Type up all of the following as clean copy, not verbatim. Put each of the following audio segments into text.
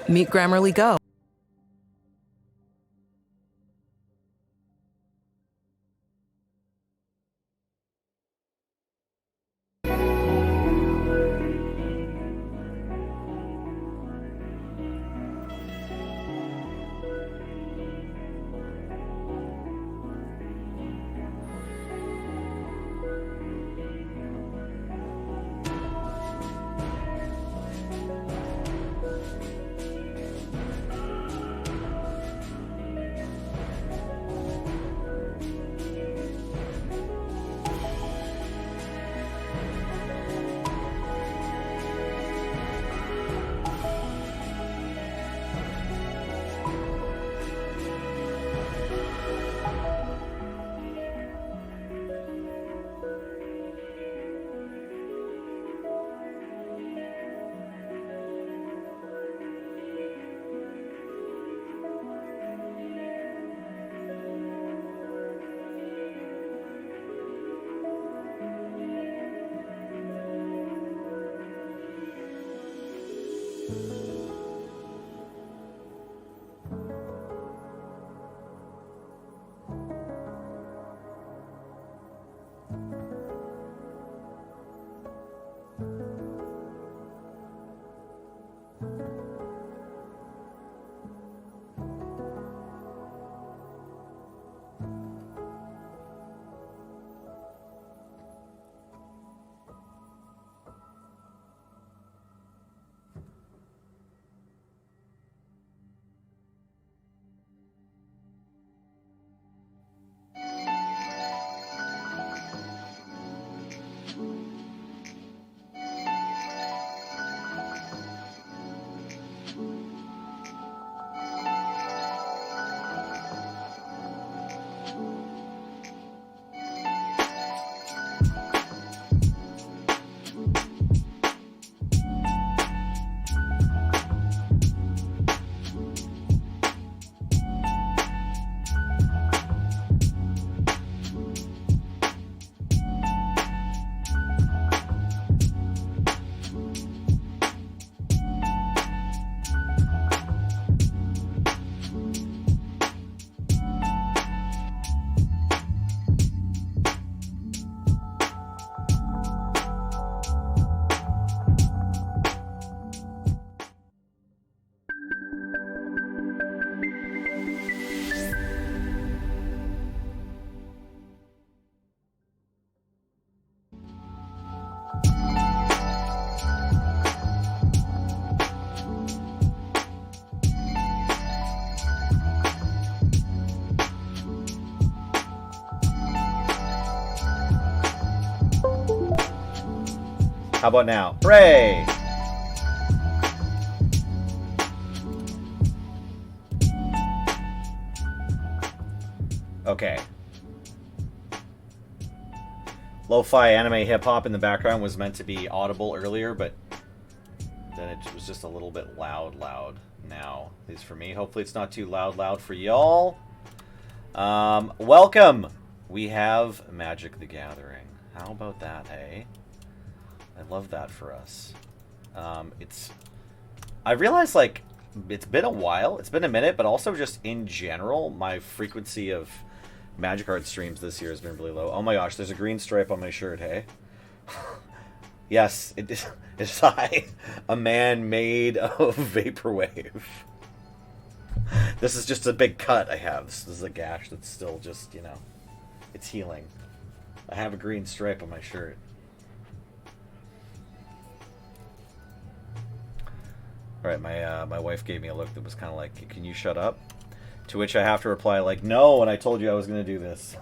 Meet Grammarly Go. How about now? Hooray! Okay. Lo-fi anime hip-hop in the background was meant to be audible earlier, but then it was just a little bit loud now. At least for me. Hopefully it's not too loud for y'all. Welcome! We have Magic the Gathering. How about that, hey? I love that for us. I realize, like, it's been a while. It's been a minute, but also just in general, my frequency of Magic Card streams this year has been really low. Oh my gosh, there's a green stripe on my shirt, hey? Yes, it's I, a man made of vaporwave. This is just a big cut I have. This is a gash that's still just, you know, it's healing. I have a green stripe on my shirt. Alright, my wife gave me a look that was kind of like, can you shut up? To which I have to reply, like, no, and I told you I was going to do this.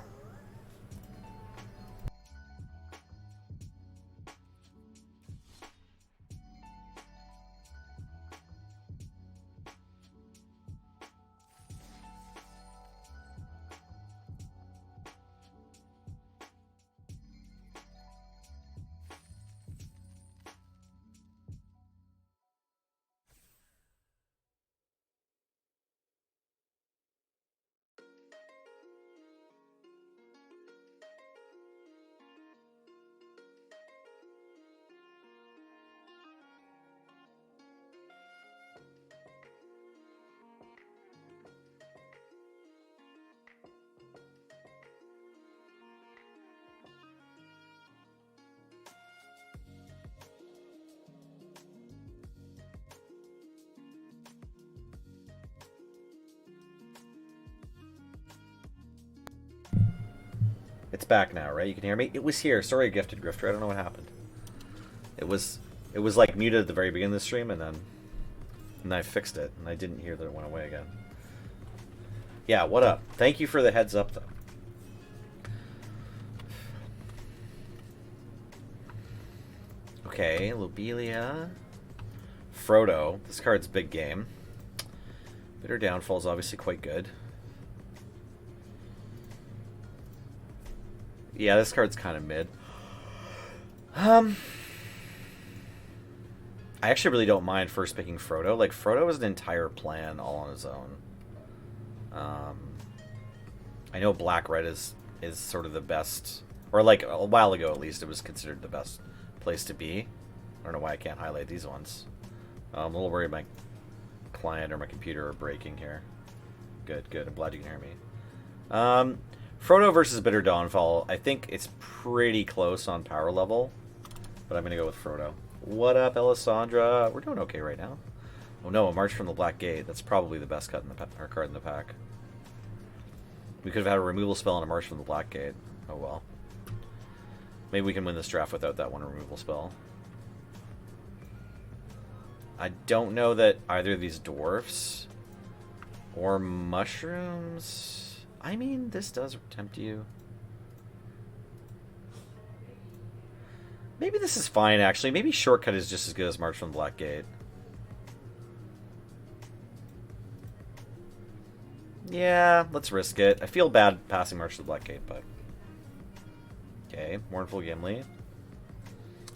It's back now, right? You can hear me? It was here. Sorry, Gifted Grifter. I don't know what happened. It was like muted at the very beginning of the stream, and then I fixed it, and I didn't hear that it went away again. Yeah, what up? Thank you for the heads up, though. Okay, Lobelia. Frodo. This card's big game. Bitter Downfall is obviously quite good. Yeah, this card's kind of mid. I actually really don't mind first picking Frodo. Like, Frodo is an entire plan all on his own. I know Black-Red is sort of the best, or like a while ago at least, it was considered the best place to be. I don't know why I can't highlight these ones. I'm a little worried my client or my computer are breaking here. Good, good. I'm glad you can hear me. Frodo versus Bitter Dawnfall. I think it's pretty close on power level, but I'm going to go with Frodo. What up, Alessandra? We're doing okay right now. Oh no, a March from the Black Gate. That's probably the best card in the pack. We could have had a removal spell and a March from the Black Gate. Oh well. Maybe we can win this draft without that one removal spell. I don't know that either of these dwarfs or mushrooms. I mean, this does tempt you. Maybe this is fine, actually. Maybe Shortcut is just as good as March from the Black Gate. Yeah, let's risk it. I feel bad passing March to the Black Gate, but... Okay, Mournful Gimli.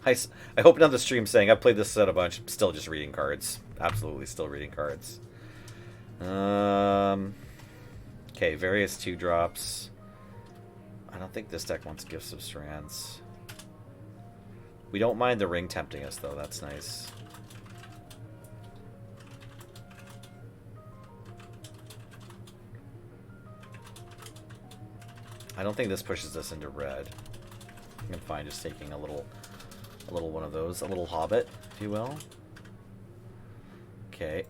I hope another stream saying I've played this set a bunch. Still just reading cards. Absolutely still reading cards. Okay, various 2-drops. I don't think this deck wants Gifts of Strands. We don't mind the ring tempting us, though. That's nice. I don't think this pushes us into red. I'm fine just taking a little one of those. A little Hobbit, if you will. Okay.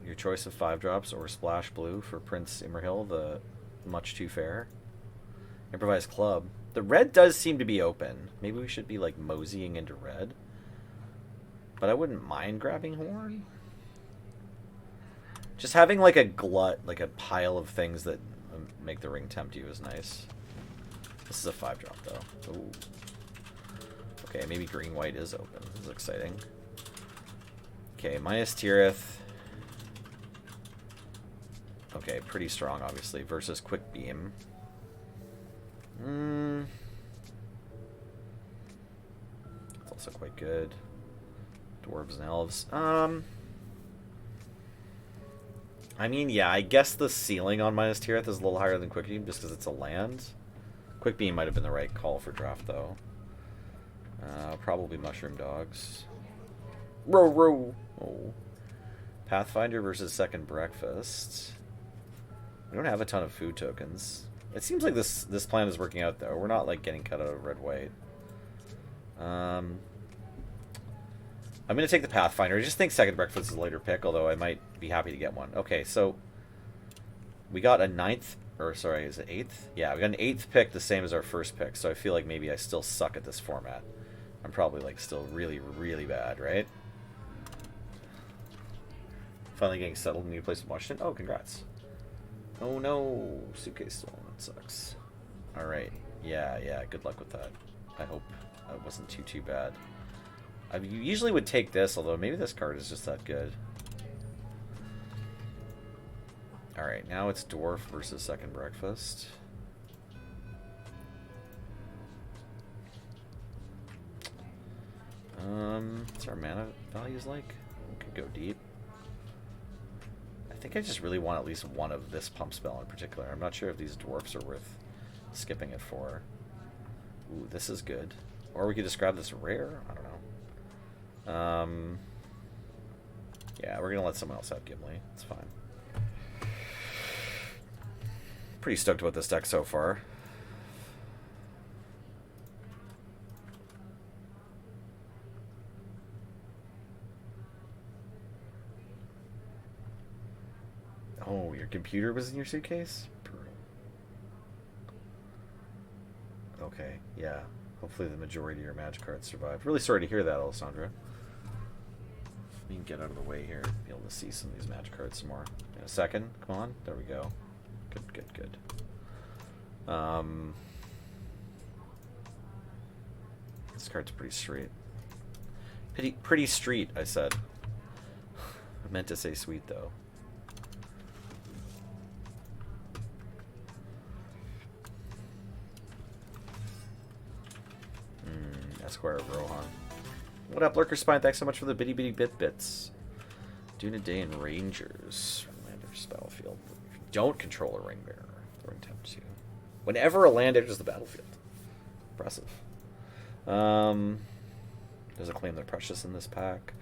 Your choice of 5-drops or Splash Blue for Prince Imrahil, the much too fair. Improvised Club. The red does seem to be open. Maybe we should be, like, moseying into red. But I wouldn't mind grabbing Horn. Just having, like, a glut, like a pile of things that make the ring tempt you is nice. This is a 5-drop, though. Ooh. Okay, maybe green-white is open. This is exciting. Okay, minus Tirith. Okay, pretty strong, obviously. Versus Quick Beam. It's also quite good. Dwarves and Elves. I mean, yeah, I guess the ceiling on minus Tirith is a little higher than Quick Beam just because it's a land. Quick Beam might have been the right call for draft, though. Probably Mushroom Dogs. Row, row. Oh. Pathfinder versus Second Breakfast. We don't have a ton of food tokens. It seems like this plan is working out, though. We're not, like, getting cut out of red-white. I'm going to take the Pathfinder. I just think Second Breakfast is a later pick, although I might be happy to get one. Okay, so we got a 9th, or sorry, is it 8th? Yeah, we got an 8th pick, the same as our first pick, so I feel like maybe I still suck at this format. I'm probably, like, still really, really bad, right? Finally getting settled in a new place in Washington. Oh, congrats. Oh no, suitcase stolen. That sucks. Alright, yeah, good luck with that. I hope that wasn't too bad. I usually would take this, although maybe this card is just that good. Alright, now it's Dwarf versus Second Breakfast. What's our mana values like? We could go deep. I think I just really want at least one of this pump spell in particular. I'm not sure if these dwarfs are worth skipping it for. Ooh, this is good. Or we could just grab this rare. I don't know. Yeah, we're gonna let someone else have Gimli. It's fine. Pretty stoked about this deck so far. Oh, your computer was in your suitcase? Brutal. Yeah. Hopefully the majority of your magic cards survive. Really sorry to hear that, Alessandra. We can get out of the way here. Be able to see some of these magic cards some more. In a second. Come on. There we go. Good, good, good. This card's pretty straight. Pretty street, I said. I meant to say sweet, though. Esquire of Rohan. What up, Lurker Spine? Thanks so much for the bitty bitty bits. Doing a day in Rangers. Landers battlefield. Don't control a ring bearer. The ring tempts you. Whenever a land enters the battlefield. Impressive. There's a claim they're precious in this pack.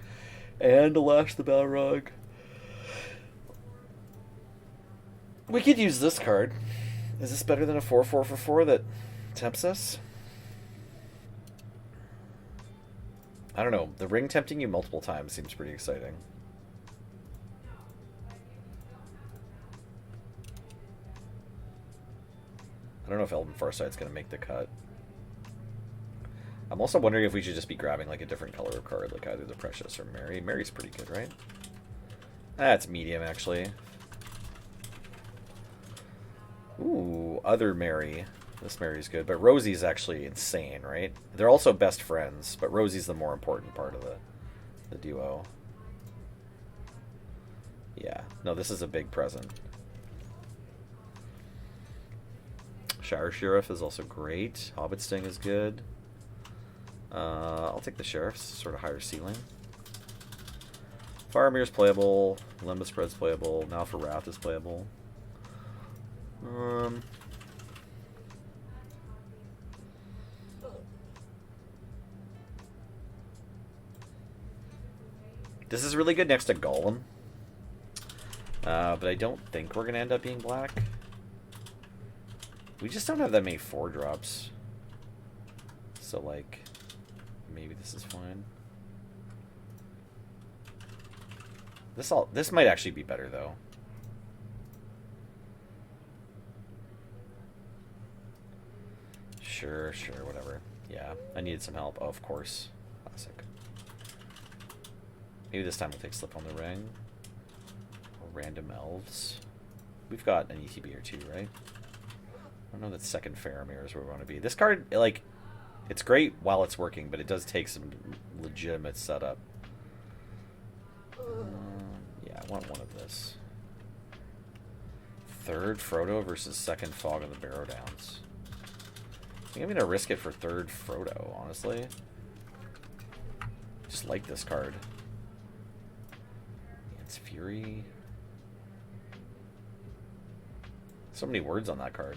And Lash the Balrog. We could use this card. Is this better than a 4/4 for 4 that tempts us? I don't know. The ring tempting you multiple times seems pretty exciting. I don't know if Elven Farsight's going to make the cut. I'm also wondering if we should just be grabbing like a different color of card, like either the Precious or Mary. Mary's pretty good, right? That's medium, actually. Ooh, other Mary. This Mary's good, but Rosie's actually insane, right? They're also best friends, but Rosie's the more important part of the duo. Yeah, no, this is a big present. Shower Sheriff is also great. Hobbit Sting is good. I'll take the Sheriff's sort of higher ceiling. Faramir's playable. Limbus Spread's playable. Now for Wrath is playable. This is really good next to Golem. But I don't think we're going to end up being black. We just don't have that many 4-drops. So, like, maybe this is fine. This might actually be better, though. Sure, whatever. Yeah, I needed some help. Oh, of course. Classic. Maybe this time we'll take Slip on the Ring. Or Random Elves. We've got an ETB or two, right? I don't know that second Faramir is where we want to be. This card, like, it's great while it's working, but it does take some legitimate setup. Yeah, I want one of this. Third Frodo versus second Fog of the Barrow Downs. I think I'm going to risk it for third Frodo, honestly. Just like this card. It's Fury. So many words on that card.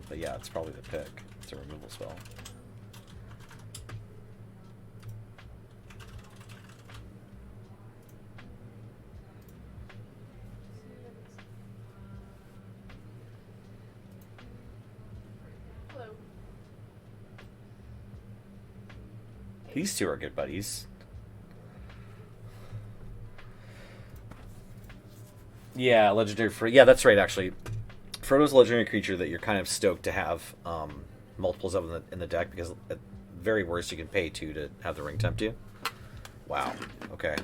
But yeah, it's probably the pick. It's a removal spell. Hello. These two are good buddies. Yeah, legendary free. Yeah, that's right, actually. Frodo's a legendary creature that you're kind of stoked to have multiples of in the deck, because at very worst you can pay 2 to have the ring tempt you. Wow. Okay.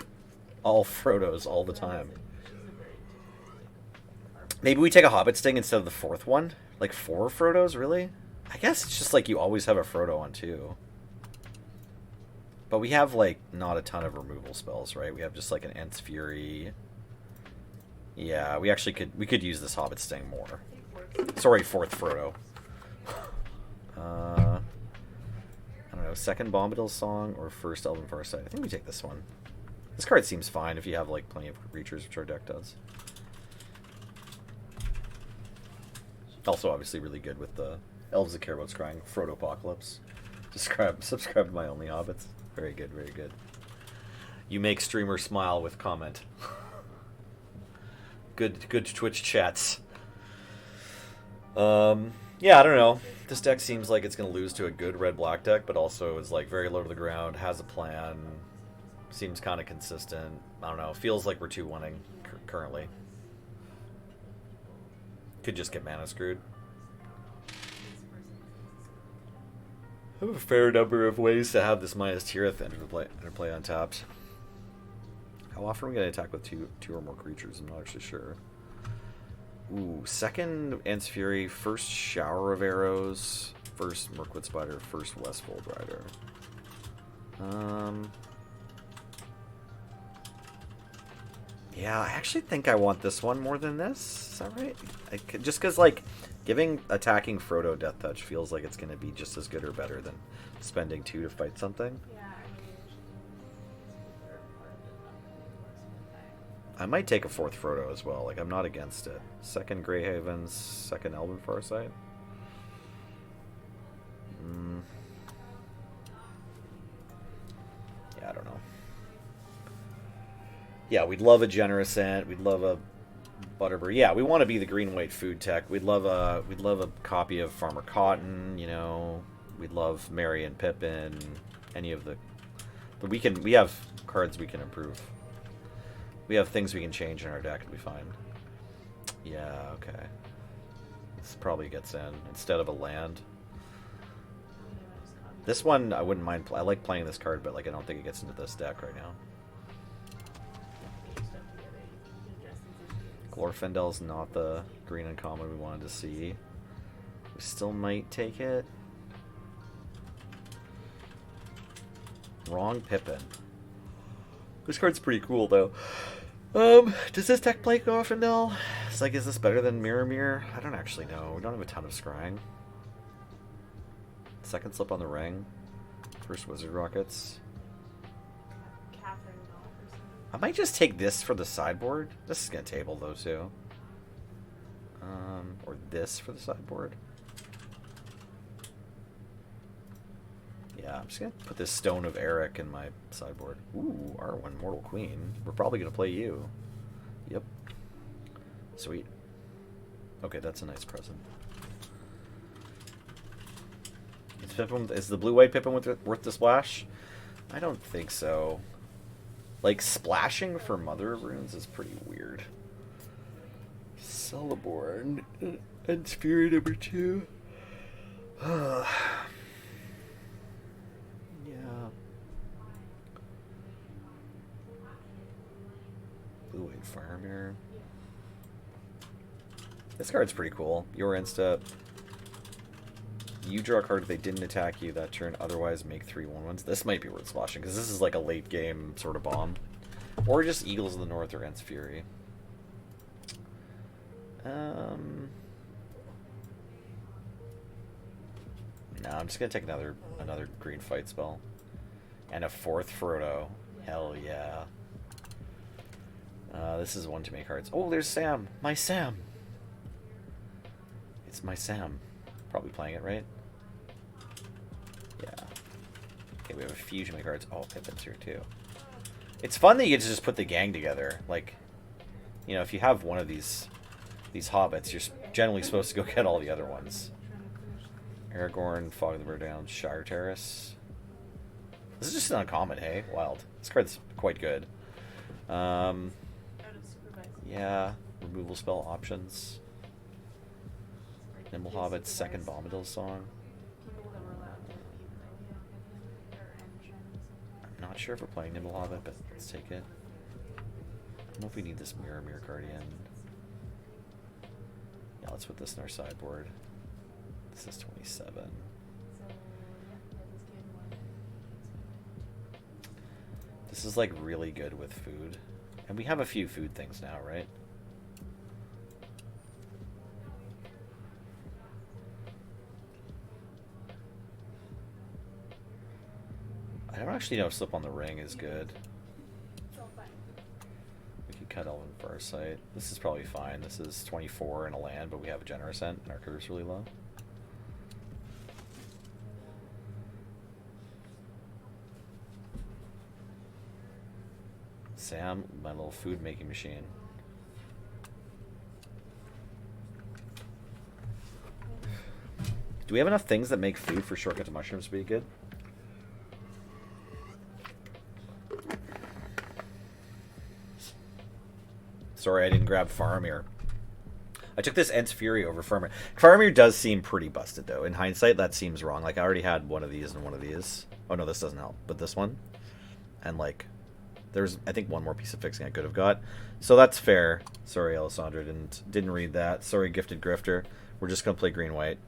All Frodos all the time. Maybe we take a Hobbit Sting instead of the 4th one? Like 4 Frodos, really? I guess it's just like you always have a Frodo on 2. But we have like not a ton of removal spells, right? We have just like an Ent's Fury. Yeah, we could use this Hobbit Sting more. Sorry, 4th Frodo. I don't know, second Bombadil Song or first Elven Farsight. I think we take this one. This card seems fine if you have like plenty of creatures, which our deck does. Also, obviously, really good with the Elves that Care About Scrying, Frodo Apocalypse. Subscribe to my only hobbits. Very good, very good. You make streamers smile with comment. Good Twitch chats. Yeah, I don't know. This deck seems like it's going to lose to a good red-black deck, but also is like very low to the ground, has a plan, seems kind of consistent. I don't know. Feels like we're 2-1-ing currently. Could just get mana screwed. I have a fair number of ways to have this minus tier at the end of the play untapped. How often are we going to attack with two or more creatures? I'm not actually sure. Ooh, second Ant's Fury, first Shower of Arrows, first Mirkwood Spider, first Westfold Rider. Yeah, I actually think I want this one more than this. Is that right? Just because, like, attacking Frodo Death Touch feels like it's going to be just as good or better than spending 2 to fight something. Yeah, I might take a 4th Frodo as well. Like, I'm not against it. Second Greyhaven's, second Elven Farsight. Yeah, I don't know. Yeah, we'd love a Generous Ant. We'd love a Butterbur. Yeah, we want to be the green-white food tech. We'd love a copy of Farmer Cotton. You know, we'd love Merry and Pippin. Any of the, but we have cards we can improve. We have things we can change in our deck. It'll be fine. Yeah, okay. This probably gets in instead of a land. This one I wouldn't mind. I like playing this card, but like I don't think it gets into this deck right now. Glorfindel's not the green uncommon we wanted to see. We still might take it. Wrong Pippin. This card's pretty cool though. Does this deck play Glorfindel? It's like, is this better than Mirror? I don't actually know. We don't have a ton of scrying. Second Slip on the Ring. First Wizard Rockets. I might just take this for the sideboard. This is going to table though too. Or this for the sideboard. Yeah, I'm just going to put this Stone of Eric in my sideboard. Ooh, R1 Mortal Queen. We're probably going to play you. Yep. Sweet. Okay, that's a nice present. Is the blue-white Pippin worth the splash? I don't think so. Like, splashing for Mother of Runes is pretty weird. Celeborn. And Spirit number 2. Yeah. Blue-white Fire Mirror. This card's pretty cool. Your insta. You draw a card if they didn't attack you that turn, otherwise make 3 1/1s. This might be worth splashing, because this is like a late game sort of bomb. Or just Eagles of the North or Ant's Fury. No, I'm just going to take another green fight spell. And a 4th Frodo. Hell yeah. This is one too many cards. Oh, there's Sam. My Sam. It's my Sam. Probably playing it, right? Yeah. Okay, we have a few too many cards. Oh, Pippin's here too. It's fun that you get to just put the gang together. Like, you know, if you have one of these hobbits, you're generally supposed to go get all the other ones. Aragorn, Fog of the Bird-Down, Shire Terrace. This is just an uncommon, hey? Wild. This card's quite good. Yeah. Removal spell options. Nimble Hobbit's second Bombadil song. I'm not sure if we're playing Nimble Hobbit, but let's take it. I don't know if we need this Mirror Guardian. Yeah, let's put this in our sideboard. This is 27. This is like really good with food. And we have a few food things now, right? I don't actually know if Slip on the Ring is good. We could cut Elven Farsight. This is probably fine. This is 24 in a land, but we have a Generous Ent, and our curve's really low. Sam, my little food making machine. Do we have enough things that make food for Shortcut to Mushrooms to be good? Sorry, I didn't grab Faramir. I took this Ent's Fury over Farmir. Farmir does seem pretty busted, though. In hindsight, that seems wrong. Like, I already had one of these and one of these. Oh, no, this doesn't help. But this one. And, like, there's, I think, one more piece of fixing I could have got. So that's fair. Sorry, Alessandra, didn't read that. Sorry, Gifted Grifter. We're just going to play green-white.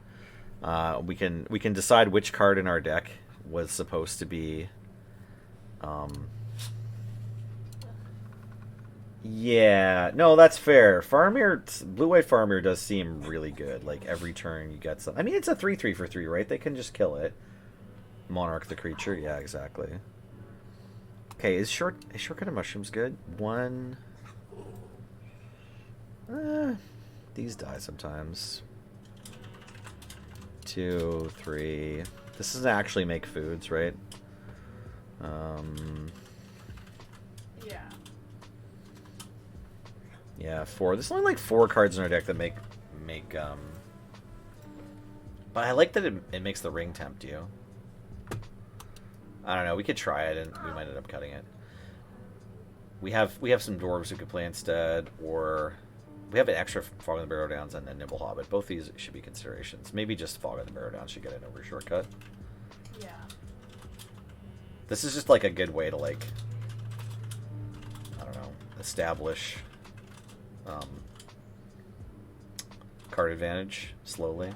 We can decide which card in our deck was supposed to be... Yeah, no, that's fair. Farmir, blue-white Farmir does seem really good. Like, every turn you get some... I mean, it's a 3/3 for 3, right? They can just kill it. Monarch the creature. Yeah, exactly. Okay, is Shortcut of Mushrooms good? 1... these die sometimes. 2, 3... This doesn't actually make foods, right? Yeah. Yeah, 4. There's only like 4 cards in our deck that make but I like that it makes the ring tempt you. I don't know, we could try it and we might end up cutting it. We have some dwarves who could play instead, or we have an extra Fog of the Barrow Downs and a Nimble Hobbit. Both these should be considerations. Maybe just Fog of the Barrow Downs should get it over Shortcut. Yeah. This is just like a good way to, like, I don't know, establish card advantage slowly.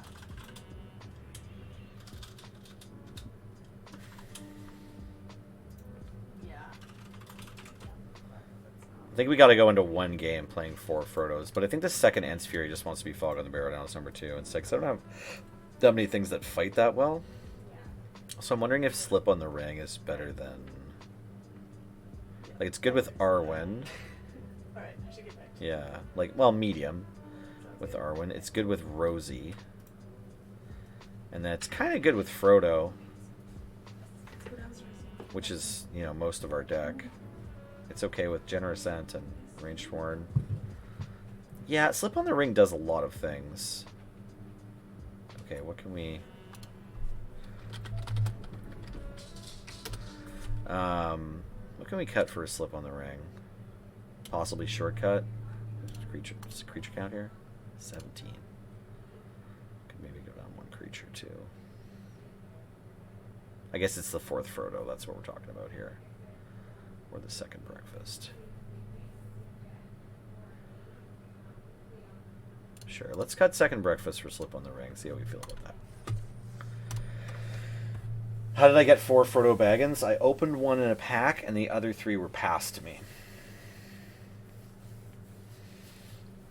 Yeah. I think we got to go into one game playing 4 Frodos, but I think the second Ent's Fury just wants to be Fog on the Barrow Downs number 2 and 6. I don't have that many things that fight that well. So I'm wondering if Slip on the Ring is better than... Like, it's good with Arwen. Alright, I should get back to Yeah, like, well, medium with Arwen. It's good with Rosie. And then it's kind of good with Frodo, which is, you know, most of our deck. It's okay with Generous Ent and Rangeborn. Yeah, Slip on the Ring does a lot of things. Okay, what can we... what can we cut for a Slip on the Ring? Possibly Shortcut. What's the creature count here? 17. Could maybe go down 1 creature too. I guess it's the 4th Frodo. That's what we're talking about here. Or the 2nd Breakfast. Sure, let's cut 2nd Breakfast for Slip on the Ring. See how we feel about that. How did I get 4 Frodo Baggins? I opened one in a pack, and the other 3 were passed to me.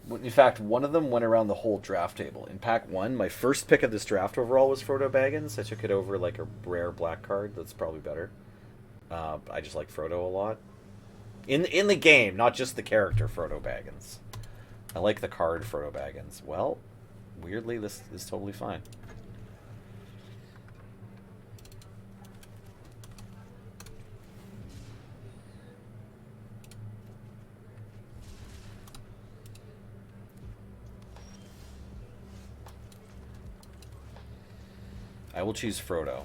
In fact, one of them went around the whole draft table. In pack 1, my first pick of this draft overall was Frodo Baggins. I took it over like a rare black card. That's probably better. I just like Frodo a lot. In the game, not just the character Frodo Baggins. I like the card Frodo Baggins. Well, weirdly, this is totally fine. I will choose Frodo.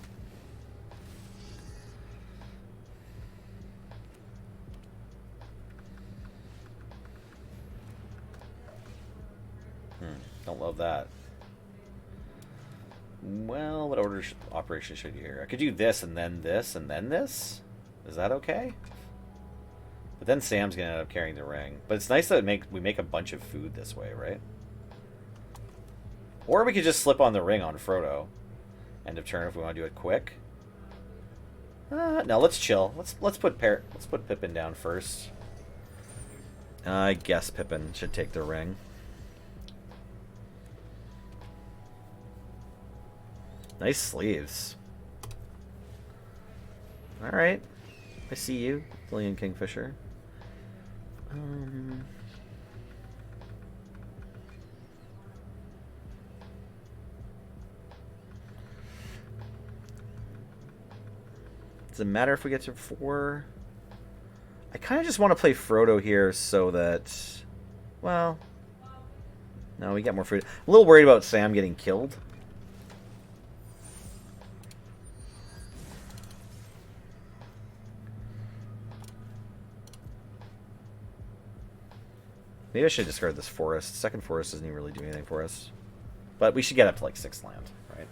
Don't love that. Well, what operation should you hear? I could do this and then this and then this. Is that okay? But then Sam's gonna end up carrying the ring. But it's nice that we make a bunch of food this way, right? Or we could just slip on the ring on Frodo. End of turn if we want to do it quick. No, let's chill. Let's put Pippin down first. I guess Pippin should take the ring. Nice sleeves. All right, I see you, Lillian Kingfisher. Does it matter if we get to 4? I kind of just want to play Frodo here so that... Well... No, we get more food. I'm a little worried about Sam getting killed. Maybe I should discard this forest. Second forest doesn't even really do anything for us. But we should get up to like 6 land, right?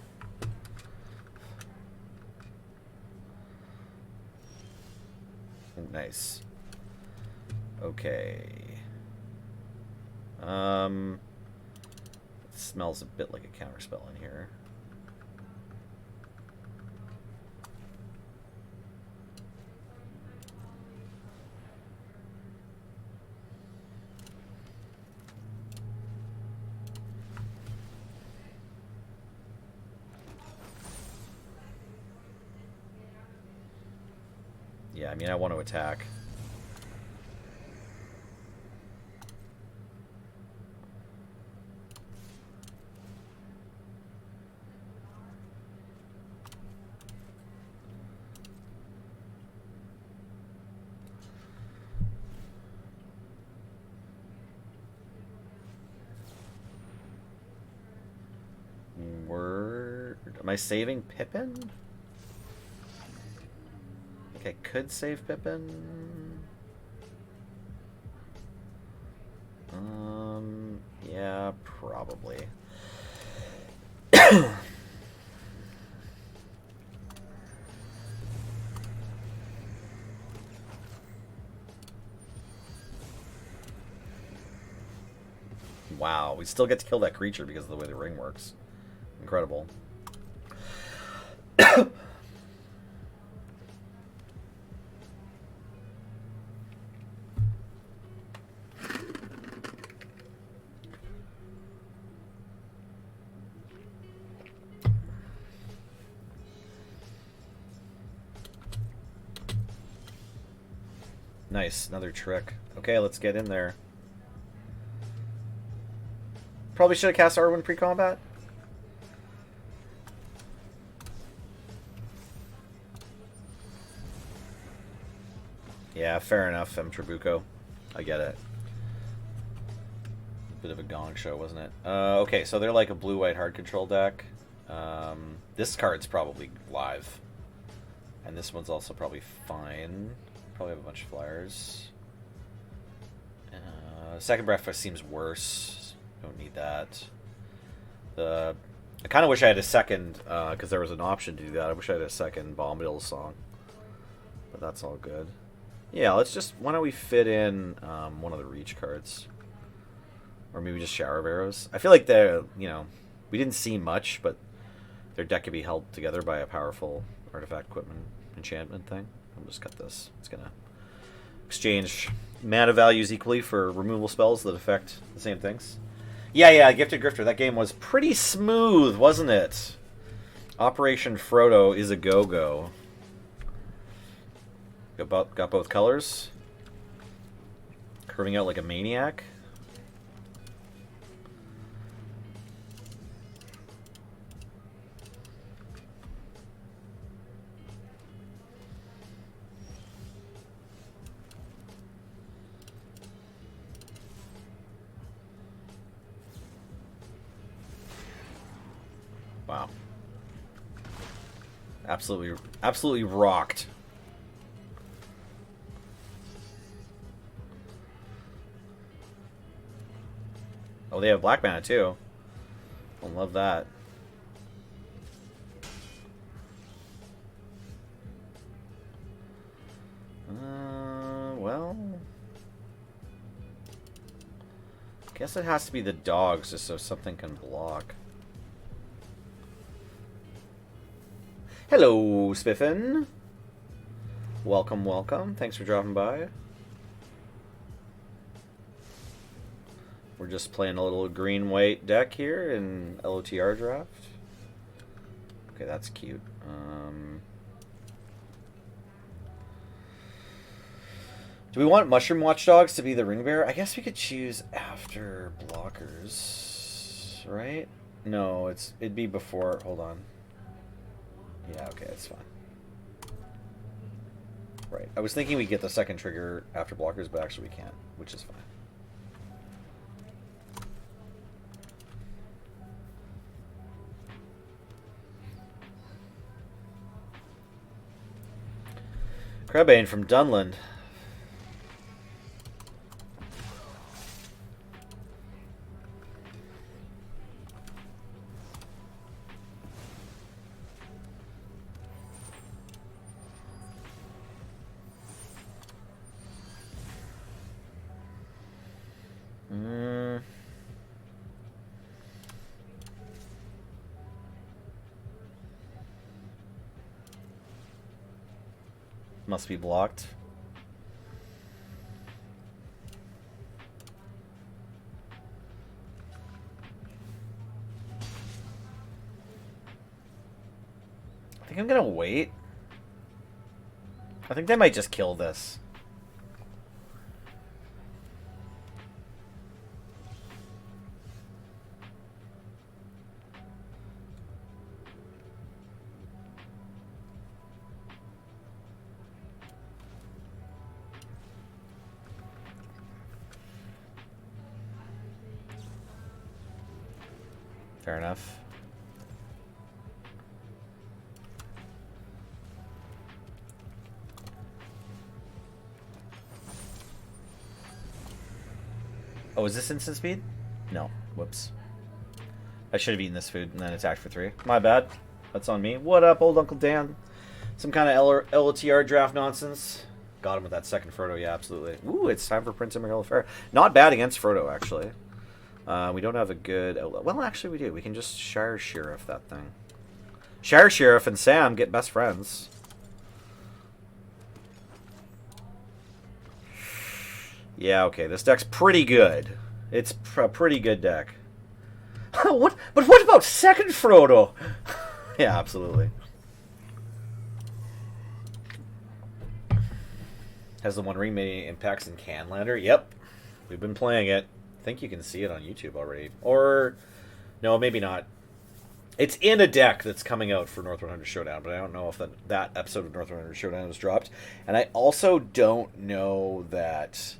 Nice. Okay. It smells a bit like a counterspell in here. Yeah, I mean, I want to attack. Am I saving Pippin? I think I could save Pippin. Yeah, probably. Wow, we still get to kill that creature because of the way the ring works. Incredible. Nice, another trick. Okay, let's get in there. Probably should have cast Arwen pre-combat. Yeah, fair enough, Trabuco. I get it. Bit of a gong show, wasn't it? Okay, so they're like a blue-white hard control deck. This card's probably live. And this one's also probably fine. Probably have a bunch of flyers. Second Breakfast seems worse. Don't need that. I kind of wish I had a second, because there was an option to do that. I wish I had a second Bombadil song. But that's all good. Yeah, let's just... Why don't we fit in one of the Reach cards? Or maybe just Shower of Arrows. I feel like they're, you know... We didn't see much, but their deck could be held together by a powerful artifact equipment enchantment thing. I'll just cut this. It's going to exchange mana values equally for removal spells that affect the same things. Yeah, Gifted Grifter. That game was pretty smooth, wasn't it? Operation Frodo is a go-go. Got both colors. Curving out like a maniac. Wow. Absolutely rocked. Oh, they have black mana too. I love that. Well, guess it has to be the dogs just so something can block. Hello, Spiffin. Welcome, welcome. Thanks for dropping by. We're just playing a little green-white deck here in LotR Draft. Okay, that's cute. Do we want Mushroom Watchdogs to be the ring bearer? I guess we could choose after blockers, right? No, it'd be before. Hold on. Yeah, okay, that's fine. Right. I was thinking we'd get the second trigger after blockers, but actually we can't, which is fine. Crabane from Dunland. Must be blocked. I think I'm gonna wait. I think they might just kill this. Fair enough. Oh, is this instant speed? No. Whoops. I should have eaten this food and then attacked for 3. My bad. That's on me. What up, old Uncle Dan? Some kind of LotR Draft nonsense. Got him with that second Frodo. Yeah, absolutely. Ooh, it's time for Prince Emerald Fair. Not bad against Frodo, actually. We don't have a good... Well, actually, we do. We can just Shire Sheriff that thing. Shire Sheriff and Sam get best friends. Yeah, okay. This deck's pretty good. It's a pretty good deck. What? But what about second Frodo? Yeah, absolutely. Has the One Ring made any impacts in Canlander? Yep. We've been playing it. I think you can see it on YouTube already. Or, no, maybe not. It's in a deck that's coming out for North 100 Showdown, but I don't know if that episode of North 100 Showdown was dropped. And I also don't know that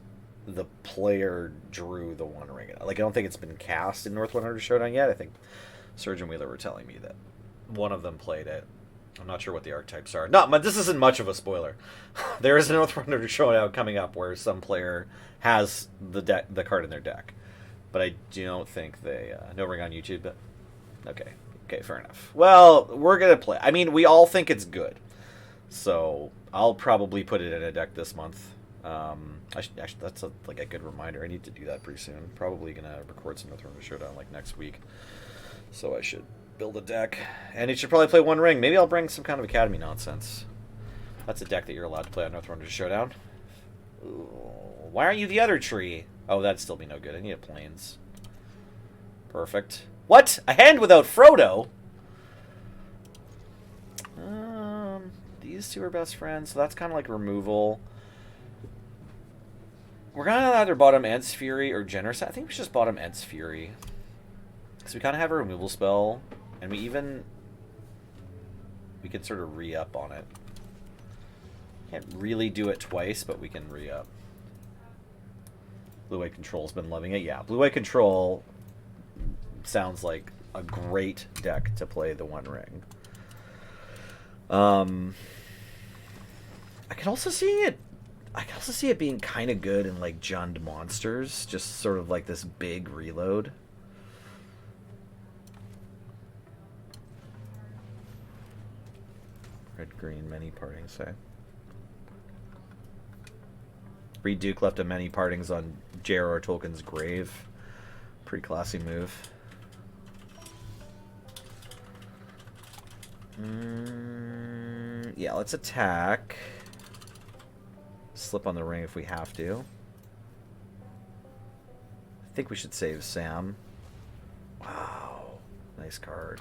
the player drew the One Ring. Like, I don't think it's been cast in North 100 Showdown yet. I think Serge and Wheeler were telling me that one of them played it. I'm not sure what the archetypes are. This isn't much of a spoiler. There is a North 100 Showdown coming up where some player has the card in their deck. But I don't think they... no ring on YouTube, but... Okay, fair enough. Well, we're going to play... I mean, we all think it's good. So, I'll probably put it in a deck this month. Actually, that's a good reminder. I need to do that pretty soon. Probably going to record some North 100 Showdown, next week. So I should build a deck. And it should probably play One Ring. Maybe I'll bring some kind of Academy nonsense. That's a deck that you're allowed to play on North 100 Showdown. Ooh, why aren't you the other tree? Oh, that'd still be no good. I need a Plains. Perfect. What? A hand without Frodo? These two are best friends, so that's kind of like removal. We're going to either bottom Ed's Fury or Generous. I think we should just bottom Ed's Fury. Because we kind of have a removal spell, and we can sort of re-up on it. Can't really do it twice, but we can re-up. Blue-White Control's been loving it. Yeah, Blue-White Control sounds like a great deck to play the One Ring. I could also see it being kind of good in Jund Monsters, just sort of like this big reload. Red green many partings, say. Reed Duke left a many partings on J.R.R. Tolkien's grave. Pretty classy move. Yeah, let's attack. Slip on the ring if we have to. I think we should save Sam. Wow. Nice card.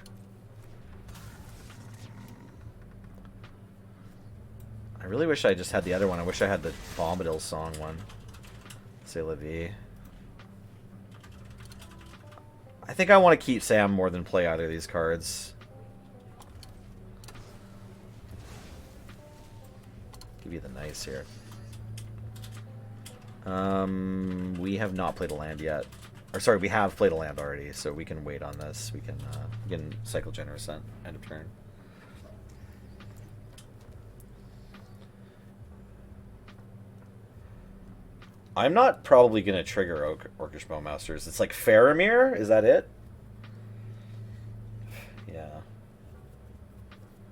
I really wish I just had the other one. I wish I had the Bombadil song one. C'est la vie. I think I want to keep Sam more than play either of these cards. Give you the nice here. We have not played a land yet. Or sorry, we have played a land already, so we can wait on this. We can cycle Generous end of turn. I'm not probably going to trigger Orcish Bowmasters. It's like Faramir? Is that it? Yeah.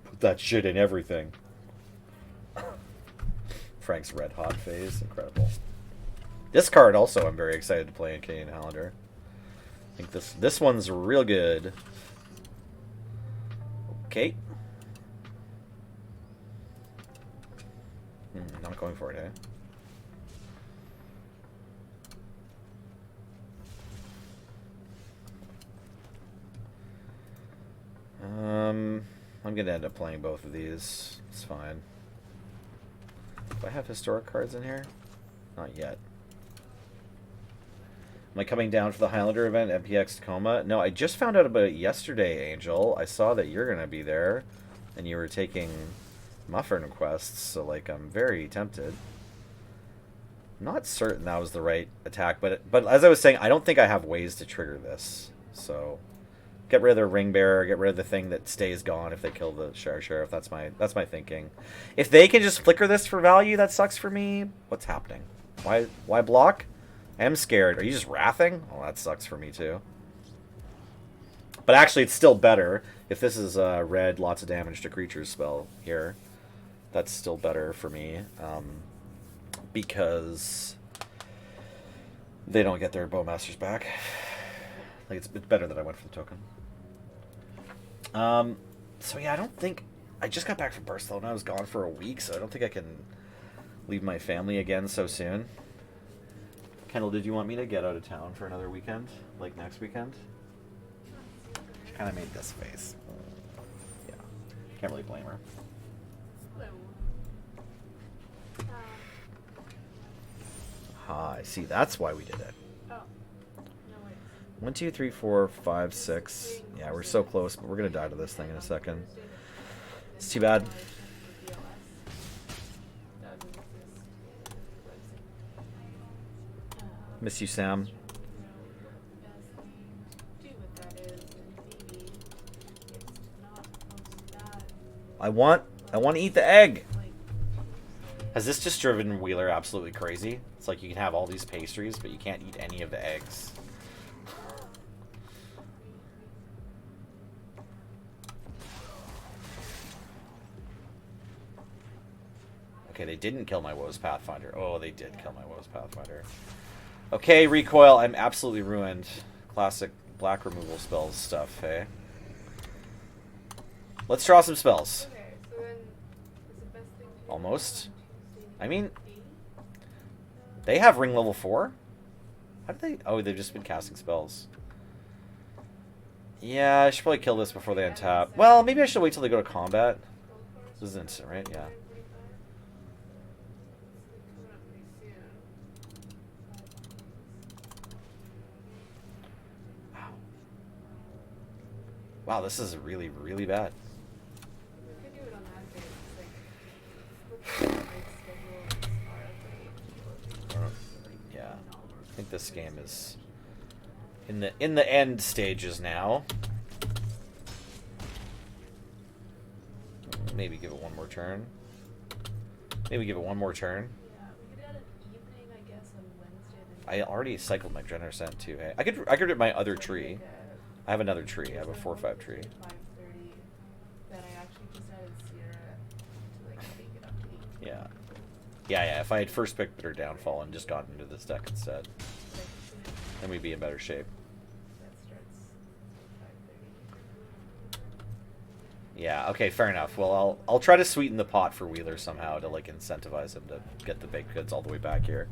Put that shit in everything. Frank's red hot phase. Incredible. This card also I'm very excited to play in Canadian Highlander. I think this one's real good. Okay. going for it, eh? I'm gonna end up playing both of these. It's fine. Do I have historic cards in here? Not yet. Am I coming down for the Highlander event at PX Tacoma? No, I just found out about it yesterday, Angel. I saw that you're gonna be there, and you were taking Muffin requests, so like I'm very tempted. Not certain that was the right attack, but as I was saying, I don't think I have ways to trigger this. So get rid of the ring bearer, get rid of the thing that stays gone if they kill the sheriff. That's my thinking. If they can just flicker this for value, that sucks for me. What's happening? Why block? I am scared. Are you just wrathing? Oh, that sucks for me too. But actually, it's still better if this is a red, lots of damage to creatures spell here. That's still better for me. Because they don't get their Bowmasters back. Like it's better that I went for the token. So yeah, I don't think I just got back from Barcelona. I was gone for a week, so I don't think I can leave my family again so soon. Kendall, did you want me to get out of town for another weekend, like next weekend? She kind of made this face. Yeah, can't really blame her. I see. That's why we did it. Oh. No, wait. 1, 2, 3, 4, 5, 6. Yeah, we're so close, but we're gonna die to this thing in a second. It's too bad. Miss you, Sam. I want to eat the egg. Has this just driven Wheeler absolutely crazy? It's like you can have all these pastries, but you can't eat any of the eggs. Okay, they didn't kill my Woes Pathfinder. Oh, they did kill my Woes Pathfinder. Okay, recoil. I'm absolutely ruined. Classic black removal spells stuff, hey? Let's draw some spells. Okay, so then is the best thing to do Almost. I mean, they have ring level 4? How did they... Oh, they've just been casting spells. Yeah, I should probably kill this before they untap. Well, maybe I should wait till they go to combat. This is instant, right? Yeah. Wow. Wow, this is really, really bad. We could do it on that day. It's like, Yeah, I think this game is in the end stages now. Maybe give it one more turn. Maybe give it one more turn. Yeah, we could add an evening, I guess, on Wednesday. I already cycled my Generous End too. Hey, I could get my other tree. I have another tree. I have a 4/5 tree. 5:30. Then I actually just added Sierra to like take it up to 8. Yeah. Yeah. If I had first picked Bitter Downfall and just gotten into this deck instead, then we'd be in better shape. That starts 5:30. Yeah. Okay. Fair enough. Well, I'll try to sweeten the pot for Wheeler somehow to like incentivize him to get the baked goods all the way back here.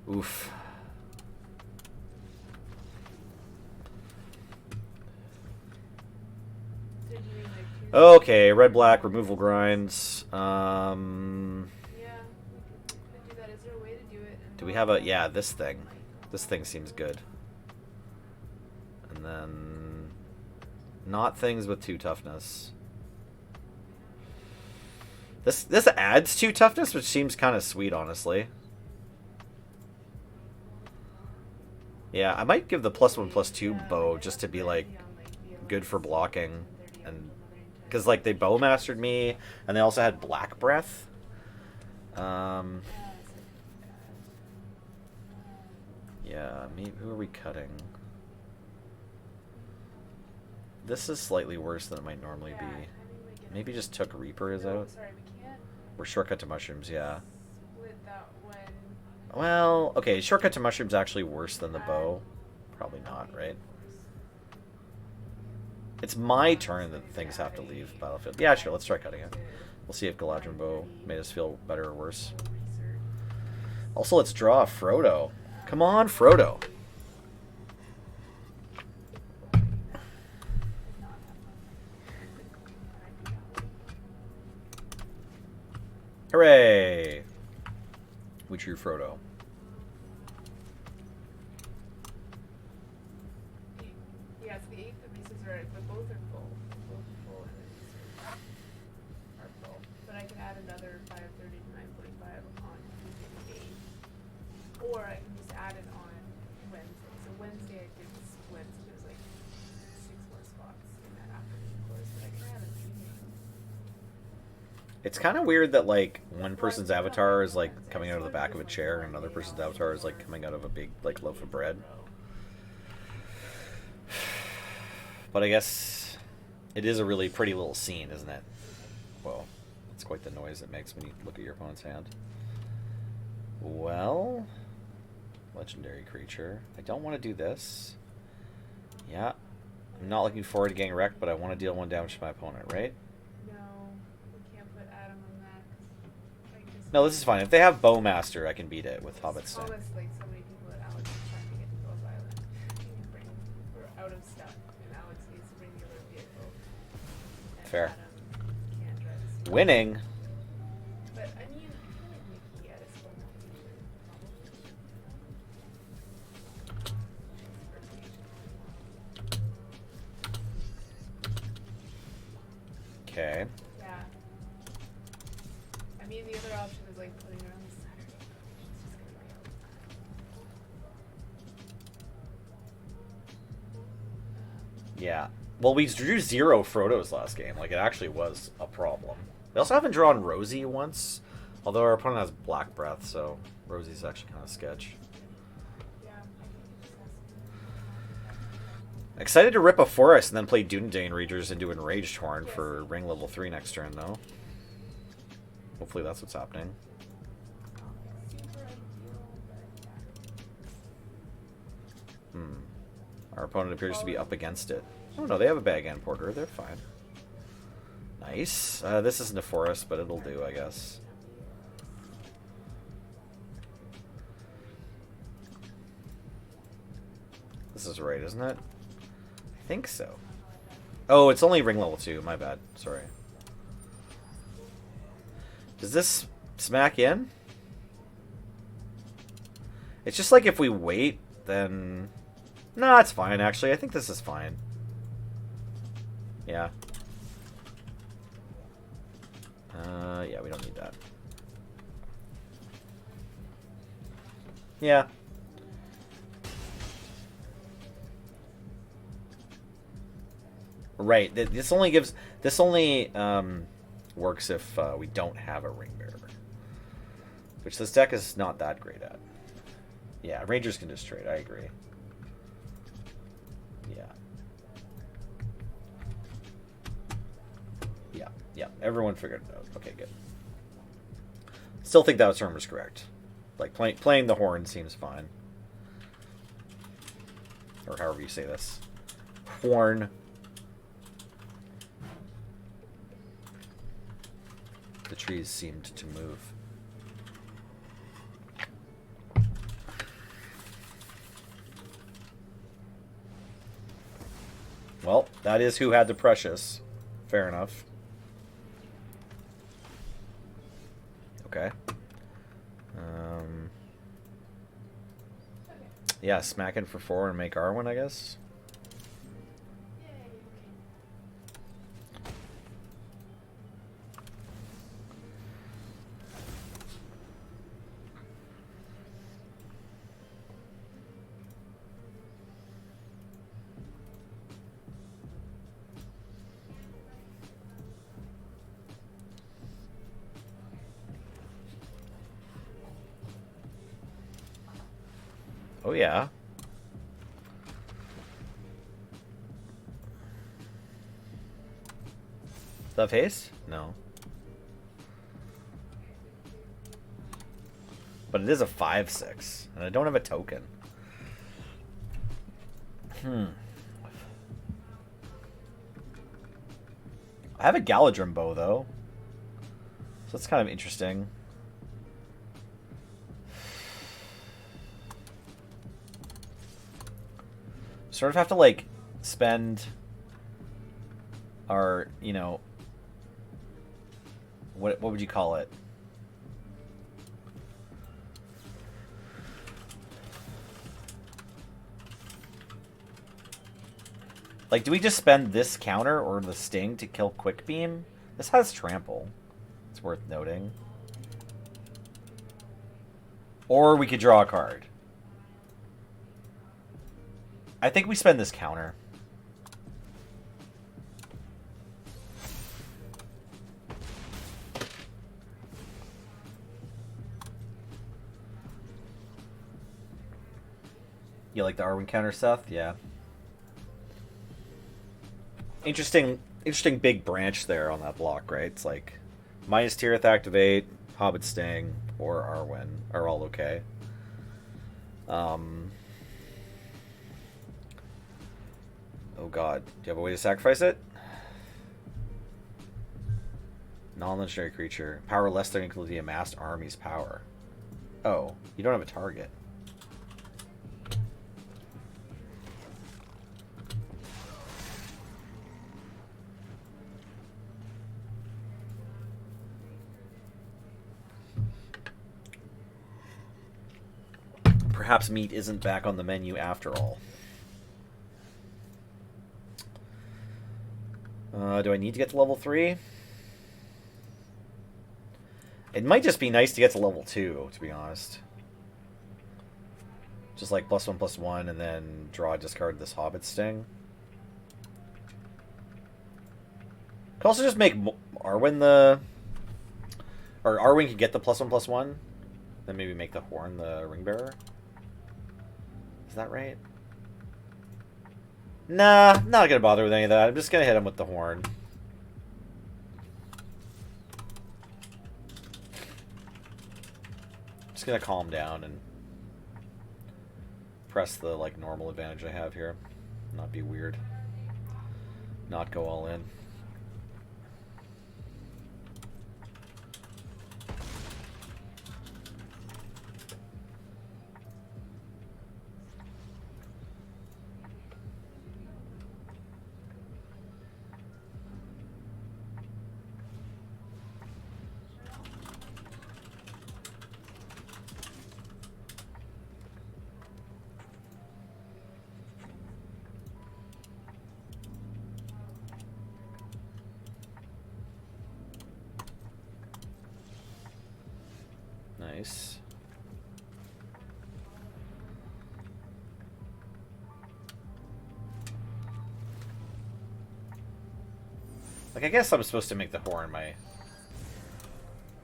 Oof. Okay, red-black, removal grinds. Yeah, we could do that. Is there a way to do it? Do we have a... Yeah, this thing. This thing seems good. And then... Not things with 2 toughness. This adds 2 toughness, which seems kind of sweet, honestly. Yeah, I might give the +1/+2 bow just to be, like, good for blocking. And because, like, they bow mastered me, and they also had Black Breath. Yeah, who are we cutting? This is slightly worse than it might normally be. Maybe just Took Reapers out. Or Shortcut to Mushrooms, yeah. Well, okay, Shortcut to Mushrooms actually worse than the bow. Probably not, right? It's my turn that things have to leave battlefield. Yeah, sure. Let's try cutting it. We'll see if Galadriel Bow made us feel better or worse. Also, let's draw Frodo. Come on, Frodo. Hooray! We drew Frodo. Yes, the 8th of Reese's are, but both are full. Both are full and the Reese's are full. But I can add another 5:30 to 9:45 on Tuesday the 8th. Or I can just add it on Wednesday. So Wednesday I could split, so there's like 6 more spots in that afternoon course, but I can add an evening. It's kind of weird that like one person's avatar is like coming out of the back of a chair, and another person's avatar is like coming out of a big like loaf of bread. But I guess it is a really pretty little scene, isn't it? Well, it's quite the noise it makes when you look at your opponent's hand. Well, legendary creature. I don't want to do this. Yeah, I'm not looking forward to getting wrecked, but I want to deal 1 damage to my opponent, right? No, we can't put Adam on that. 'Cause I just No, this is fine. If they have Bowmaster, I can beat it with Hobbit It's Stone. almost like so many people at Alex is trying to get to Ghost Island. We're out of stuff, and Alex needs to bring the other vehicle. And Fair. Adam can't drive the Subaru. Winning. But I mean, I feel like Nikki at his phone will be Okay. Yeah. I mean, the other option is like putting her on the Saturday. She's just gonna be out. Yeah. Well, we drew 0 Frodos last game. Like, it actually was a problem. We also haven't drawn Rosie once, although our opponent has Black Breath, so Rosie's actually kind of sketch. Yeah, I think it just has to be. Excited to rip a forest and then play Dunedain Readers and do Enraged Horn for ring level 3 next turn, though. Hopefully that's what's happening. Super ideal, but yeah. Our opponent appears to be up against it. Oh no, they have a Bag and Porter. They're fine. Nice. This isn't a forest, but it'll do, I guess. This is right, isn't it? I think so. Oh, it's only ring level 2. My bad. Sorry. Does this smack in? It's just like if we wait, then... No, it's fine, actually. I think this is fine. Yeah. Yeah, we don't need that. Yeah. Right. This only gives... This only works if we don't have a ring bearer. Which this deck is not that great at. Yeah, Rangers can just trade. I agree. Yeah. Yeah. Yeah. Everyone figured it out. Okay, good. Still think that term was correct. Like, playing the horn seems fine. Or however you say this. Horn. The trees seemed to move. Well, that is who had the Precious. Fair enough. Okay. Yeah, smacking for 4 and make R1, I guess. Oh, yeah. The face? No. But it is a 5/6, and I don't have a token. I have a Galadrim bow, though. So that's kind of interesting. Sort of have to, like, spend our, you know... What would you call it? Like, do we just spend this counter or the sting to kill Quick Beam? This has trample. It's worth noting. Or we could draw a card. I think we spend this counter. You like the Arwen counter, Seth? Yeah. Interesting big branch there on that block, right? It's like minus Tirith activate, Hobbit Sting, or Arwen are all okay. Oh god, do you have a way to sacrifice it? Non-legendary creature. Power less than equal to the amassed army's power. Oh, you don't have a target. Perhaps meat isn't back on the menu after all. Do I need to get to level 3? It might just be nice to get to level 2, to be honest. Just like +1/+1 and then draw, discard this Hobbit Sting. Could also just make Arwen the... Or Arwen could get the +1/+1. Then maybe make the Horn the Ring Bearer. Is that right? Nah, not gonna bother with any of that. I'm just gonna hit him with the Horn. Just gonna calm down and press the like normal advantage I have here. Not be weird. Not go all in. Nice. Like, I guess I'm supposed to make the Horn my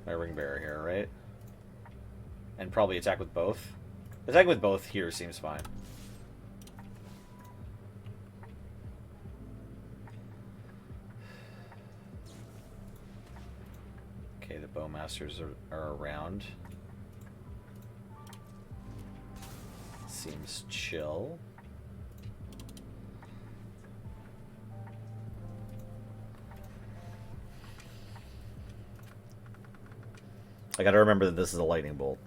Ring Bearer here, right? And probably attack with both. Attacking with both here seems fine. Okay, the Bowmasters are around. Seems chill. I gotta remember that this is a lightning bolt,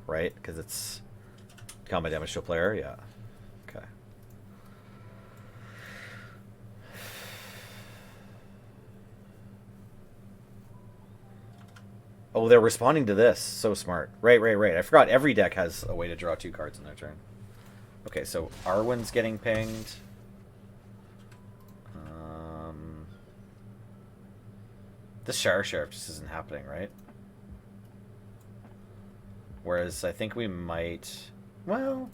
right? Because it's combat damage to a player. Yeah. Okay. Oh, they're responding to this. So smart. Right. I forgot every deck has a way to draw 2 cards in their turn. Okay, so Arwen's getting pinged. This Shire Sheriff just isn't happening, right? Whereas I think we might... Well...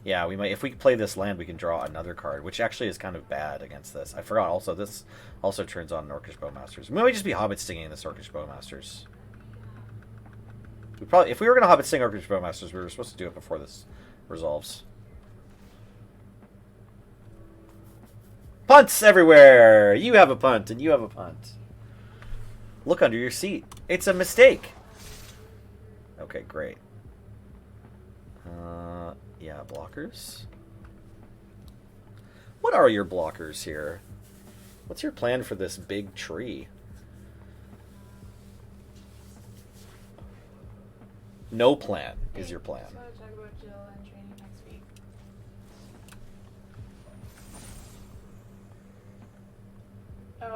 Yeah, we might. If we play this land, we can draw another card, which actually is kind of bad against this. I forgot also, this also turns on Orcish Bowmasters. We might just be Hobbit Stinging this Orcish Bowmasters. We probably, if we were going to Hobbit Sting Orcish Bowmasters, we were supposed to do it before this resolves. Punts everywhere! You have a punt, and you have a punt. Look under your seat. It's a mistake. Okay, great. Yeah, blockers. What are your blockers here? What's your plan for this big tree? No plan is your plan. So I'll talk about Jill and training next week.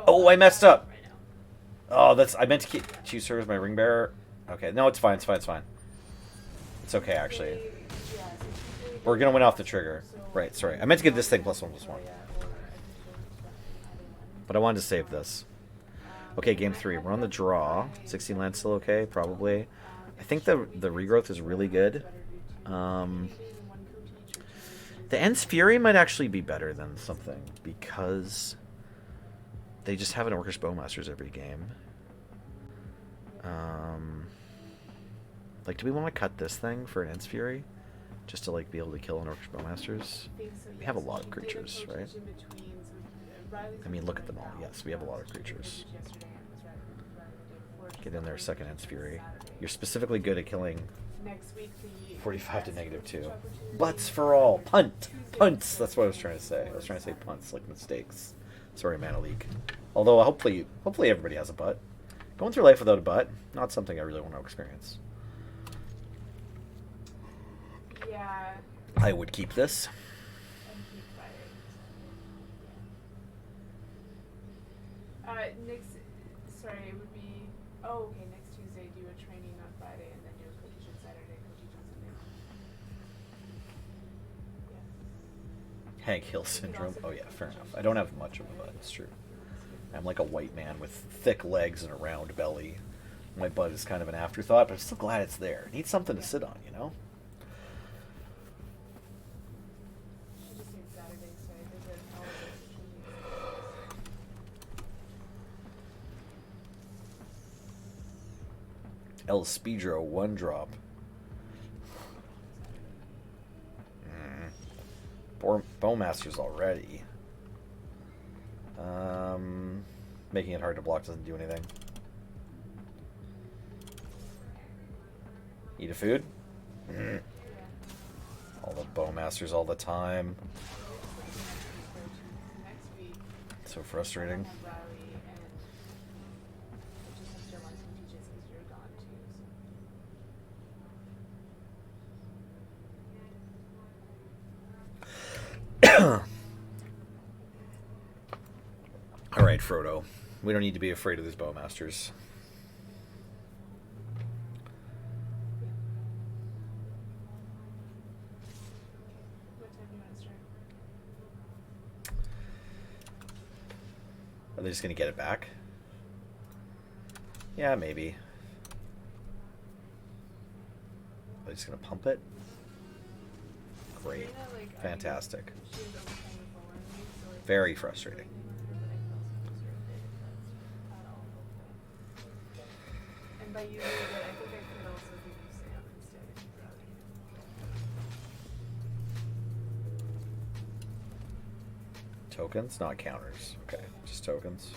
Oh, I messed up. Right now. Oh, that's I meant to choose her as my ring bearer. Okay, no, it's fine. It's fine. It's fine. It's okay, actually. We're gonna win off the trigger. Right. Sorry, I meant to give this thing +1/+1. But I wanted to save this. Okay, game 3. We're on the draw. 16 land still okay, probably. I think the regrowth is really good. The End's Fury might actually be better than something because they just have an Orcish Bowmasters every game. Like, do we want to cut this thing for an End's Fury? Just to, like, be able to kill an Orcish Bowmasters? We have a lot of creatures, right? I mean, look at them all. Yes, we have a lot of creatures. Get in there, second End's Fury. You're specifically good at killing 45 to -2. Butts for all. Punt. Punts. That's what I was trying to say. I was trying to say punts, like mistakes. Sorry, Mana Leak. Although, hopefully everybody has a butt. Going through life without a butt, not something I really want to experience. Yeah. I would keep this. Next, sorry, it would be, okay, next Tuesday do a training on Friday and then do a co-teach on Saturday, co-teach on Sunday. Yeah. Hank Hill syndrome. Oh yeah, fair enough. I don't have much of a butt, it's true. I'm like a white man with thick legs and a round belly. My butt is kind of an afterthought, but I'm still glad it's there. It needs something to sit on, you know? I just need Saturday, so I did an holiday. El Speedro, 1-drop. Bowmasters already. Making it hard to block doesn't do anything. Eat a food? All the Bowmasters all the time. So frustrating. Alright, Frodo. We don't need to be afraid of these Bowmasters. What time do you want to start? Are they just going to get it back? Yeah, maybe. Are they just going to pump it? Great. Fantastic. Very frustrating. And by using it, I think I could also give you Sam instead if you'd rather. Tokens, not counters. Okay, just tokens.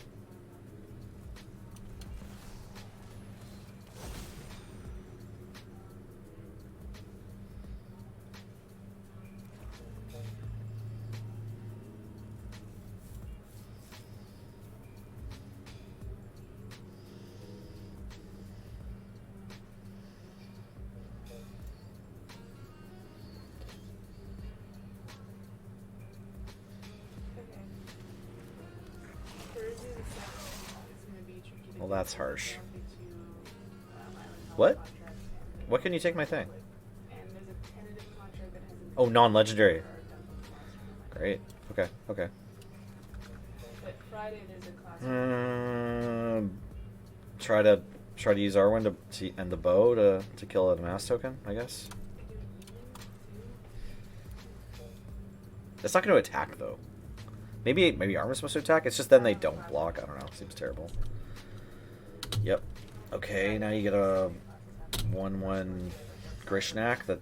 Well, that's harsh. What? What can you take my thing? Oh, non-legendary. Great. Okay. Okay. But Friday there's a class. Try to use Arwen to and the bow to kill a mass token, I guess. That's not going to attack though. Maybe Arwen's supposed to attack. It's just then they don't block. I don't know. Seems terrible. Yep. Okay, now you get a 1/1 Grishnak that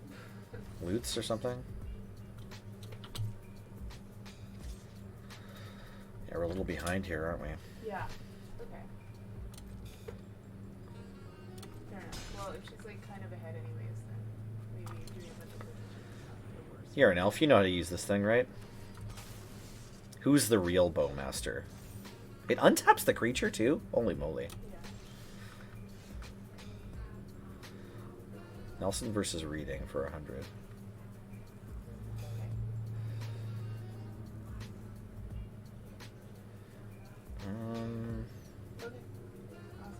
loots or something. Yeah, we're a little behind here, aren't we? Yeah. Okay. Fair enough. Well, if she's like kind of ahead anyways, then maybe doing a bunch of positions is not the worst. You're an elf. You know how to use this thing, right? Who's the real Bowmaster? It untaps the creature too? Holy moly. Yeah. Nelson versus Reading for 100. Okay. Okay. Awesome.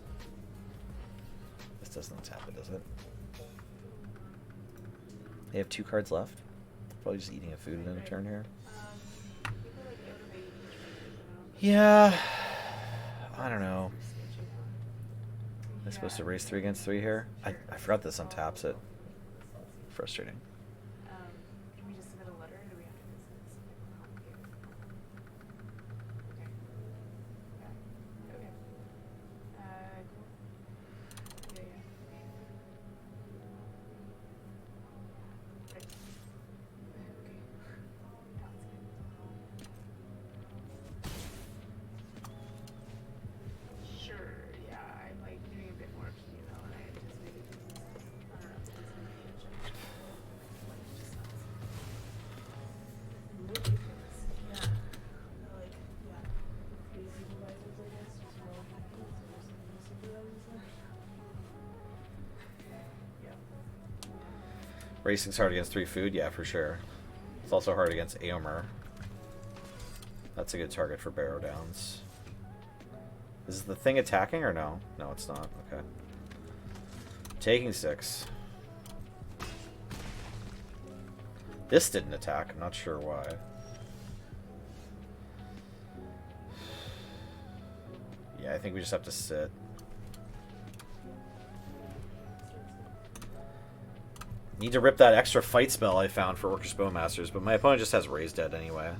This doesn't tap it, does it? They have 2 cards left. Probably just eating a food in a turn here. People like motivate each other, Yeah. I don't know. sketchy, huh? Am I supposed to raise 3 against 3 here? I forgot this untaps it. Frustrating. Can we just submit a letter, or do we have to submit something complicated? Okay. Yeah. Okay. Cool. Yeah, yeah. Right. Okay. Sounds good. Sure, yeah, I'm like doing a bit more PML than I anticipated. I don't know, it's just ridiculous. Yeah. Like, yeah. Free supervisors, I guess, just roll happy, so there's some supervisors there. Yep. Racing's hard against 3 food? Yeah, for sure. It's also hard against Aomer. That's a good target for Barrow Downs. Is the thing attacking or no? No, it's not. Okay. Taking 6. This didn't attack. I'm not sure why. Yeah, I think we just have to sit. Need to rip that extra fight spell I found for Orcish Bowmasters, but my opponent just has Raised Dead anyway.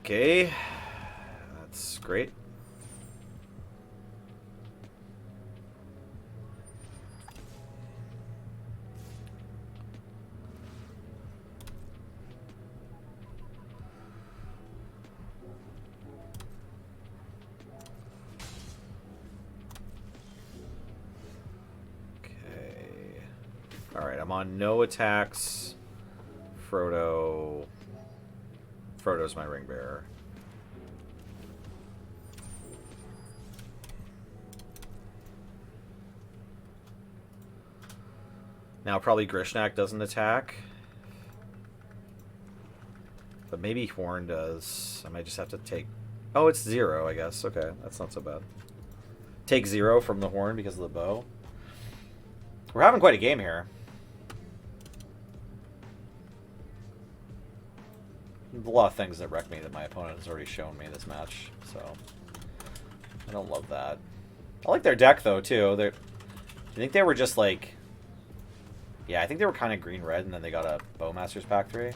Okay. That's great. Alright, I'm on no attacks. Frodo's my ring bearer. Now probably Grishnak doesn't attack. But maybe Horn does. I might just have to take... Oh, it's 0, I guess. Okay, that's not so bad. Take 0 from the Horn because of the bow. We're having quite a game here. A lot of things that wreck me that my opponent has already shown me this match, so I don't love that. I like their deck though too. Do you think they were just like, yeah, I think they were kind of green-red, and then they got a Bowmasters Pack 3.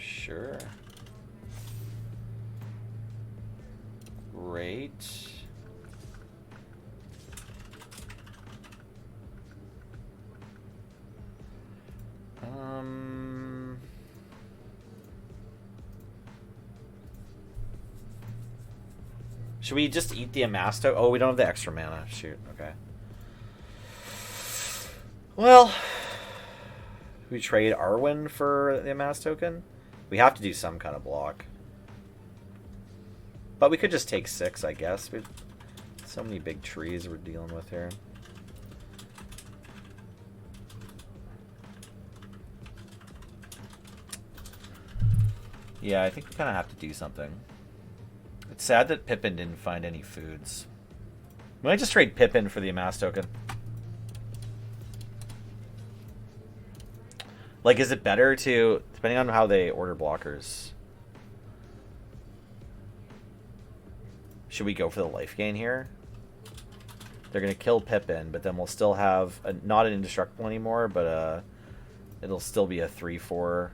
Sure. Great. Should we just eat the Amasto? Oh, we don't have the extra mana. Shoot. Okay. Well, we trade Arwen for the Amass token. We have to do some kind of block. But we could just take 6, I guess. We've so many big trees we're dealing with here. Yeah, I think we kind of have to do something. It's sad that Pippin didn't find any foods. We might just trade Pippin for the Amass token. Like, is it better to... Depending on how they order blockers. Should we go for the life gain here? They're going to kill Pippin, but then we'll still have... not an indestructible anymore, but it'll still be a 3-4... Or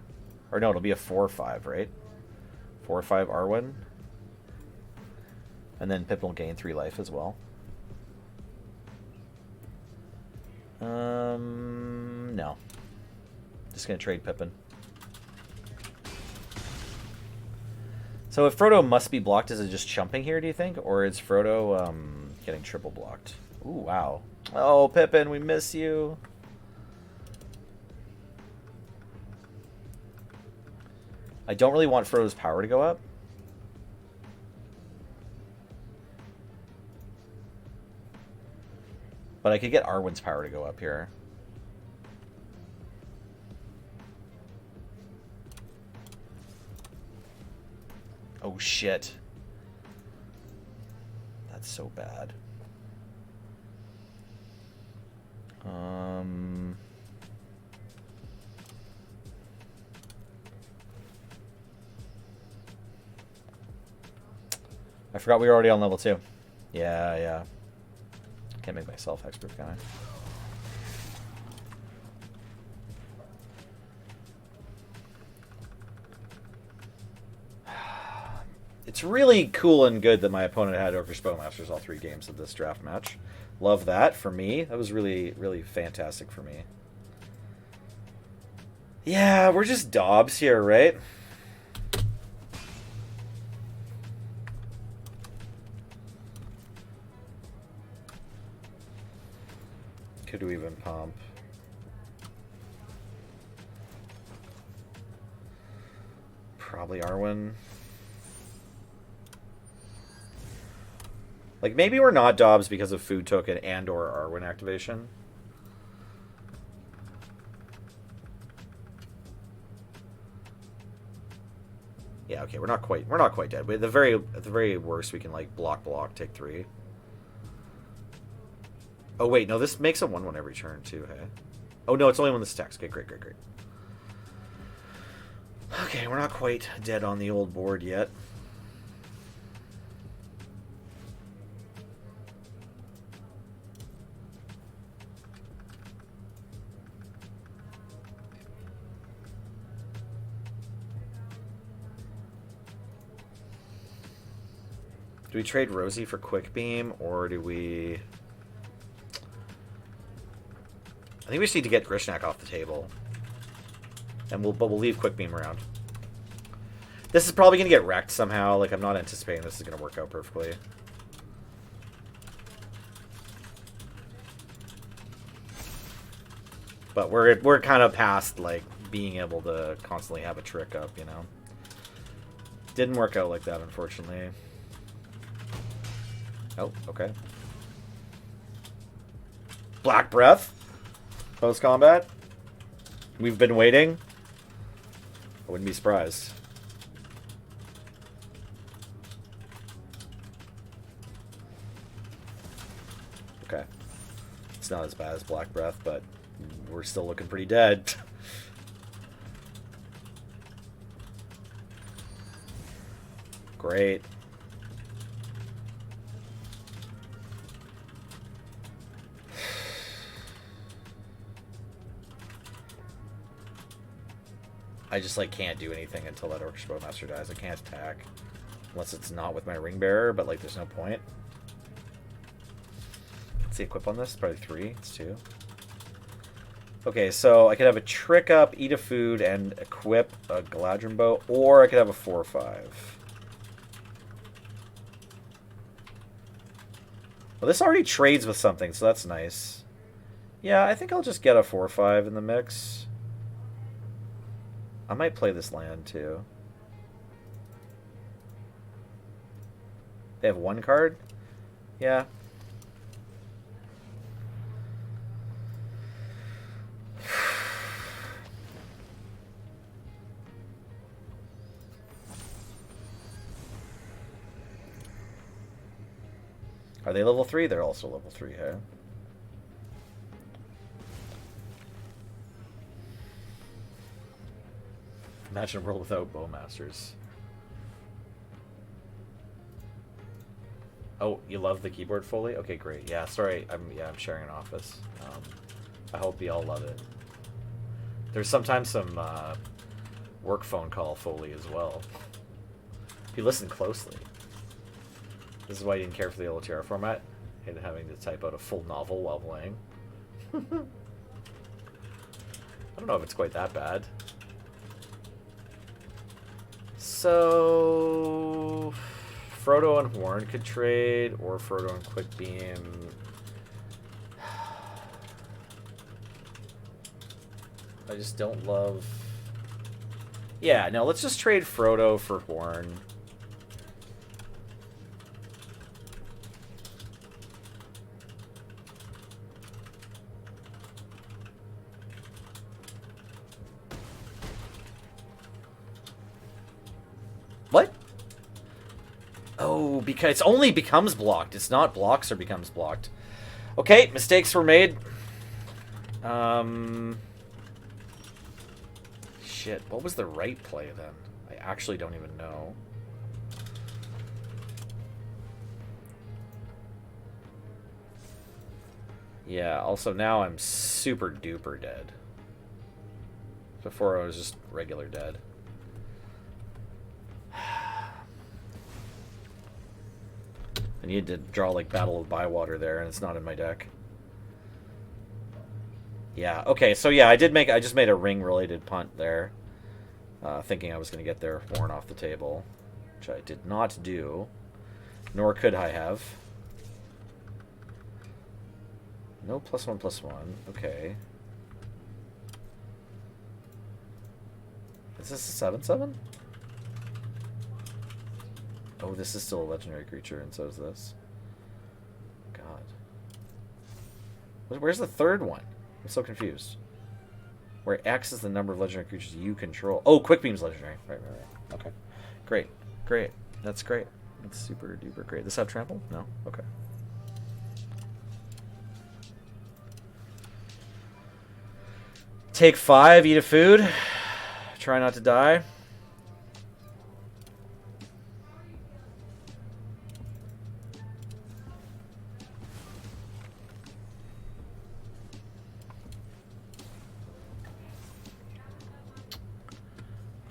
no, it'll be a 4-5, right? 4-5 Arwen. And then Pippin will gain 3 life as well. No. Just going to trade Pippin. So if Frodo must be blocked, is it just chumping here, do you think? Or is Frodo getting triple blocked? Ooh, wow. Oh, Pippin, we miss you. I don't really want Frodo's power to go up. But I could get Arwen's power to go up here. Oh, shit. That's so bad. I forgot we were already on level 2. Yeah, yeah. Can't make myself hexproof, can I? It's really cool and good that my opponent had Orcish Bowmasters all 3 games of this draft match. Love that for me. That was really, really fantastic for me. Yeah, we're just Dobbs here, right? Could we even pump? Probably Arwen. Like, maybe we're not Dobbs because of food token and or Arwen activation. Yeah, okay, we're not quite dead. At the very worst, we can like block, take 3. Oh wait, no, this makes a 1/1 every turn too, hey? Oh no, it's only when this attacks. Okay, great. Okay, we're not quite dead on the old board yet. Do we trade Rosie for Quick Beam, or do we... I think we just need to get Grishnak off the table. And we'll leave Quick Beam around. This is probably going to get wrecked somehow. Like, I'm not anticipating this is going to work out perfectly. But we're kind of past, like, being able to constantly have a trick up, you know? Didn't work out like that, unfortunately. Oh, okay. Black Breath. Post-combat. We've been waiting. I wouldn't be surprised. Okay. It's not as bad as Black Breath, but we're still looking pretty dead. Great. I just, like, can't do anything until that Orcish Bowmaster dies. I can't attack. Unless it's not with my Ring Bearer, but, like, there's no point. What's the equip on this? Probably 3. It's 2. Okay, so I could have a Trick Up, Eat a Food, and equip a Galadrim Bow, or I could have a 4/5. Well, this already trades with something, so that's nice. Yeah, I think I'll just get a 4/5 in the mix. I might play this land, too. They have 1 card? Yeah. Are they level 3? They're also level 3, hey? Imagine a world without Bowmasters. Oh, you love the keyboard Foley? Okay, great. Yeah, sorry. I'm sharing an office. I hope you all love it. There's sometimes some work phone call Foley as well. If you listen closely. This is why you didn't care for the LotR format and having to type out a full novel while playing. I don't know if it's quite that bad. So Frodo and Horn could trade, or Frodo and Quick Beam. I just don't love... Yeah, no, let's just trade Frodo for Horn. What? Oh, because it only becomes blocked. It's not blocks or becomes blocked. Okay, mistakes were made. Shit, what was the right play then? I actually don't even know. Yeah, also now I'm super duper dead. Before I was just regular dead. I needed to draw like Battle of Bywater there, and it's not in my deck. Yeah, okay, so yeah, I just made a ring-related punt there. Thinking I was going to get their Horn off the table. Which I did not do. Nor could I have. No +1/+1. Okay. Is this a 7/7? Oh, this is still a legendary creature, and so is this. God. Where's the third one? I'm so confused. Where X is the number of legendary creatures you control. Oh, Quick Beam's legendary. Right. Okay. Great. That's great. That's super duper great. Does this have trample? No? Okay. Take 5, eat a food. Try not to die.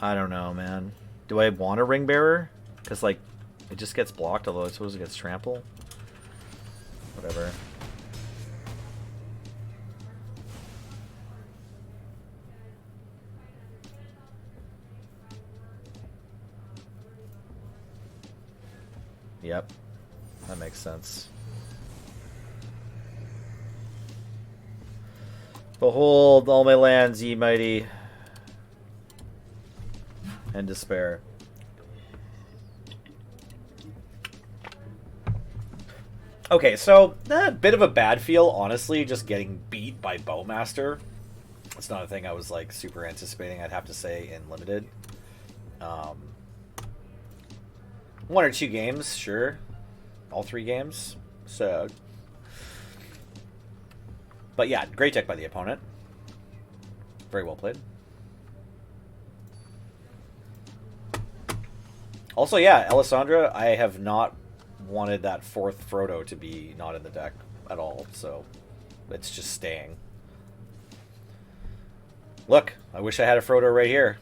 I don't know, man. Do I want a Ring Bearer? Because, like, it just gets blocked, although I suppose it gets trample. Whatever. Yep. That makes sense. Behold all my lands, ye mighty. And despair. Okay, so a bit of a bad feel, honestly, just getting beat by Bowmaster. It's not a thing I was like super anticipating, I'd have to say, in Limited. 1 or 2 games, sure. All 3 games. So, but yeah, great deck by the opponent. Very well played. Also, yeah, Alessandra, I have not wanted that 4th Frodo to be not in the deck at all, so it's just staying. Look, I wish I had a Frodo right here.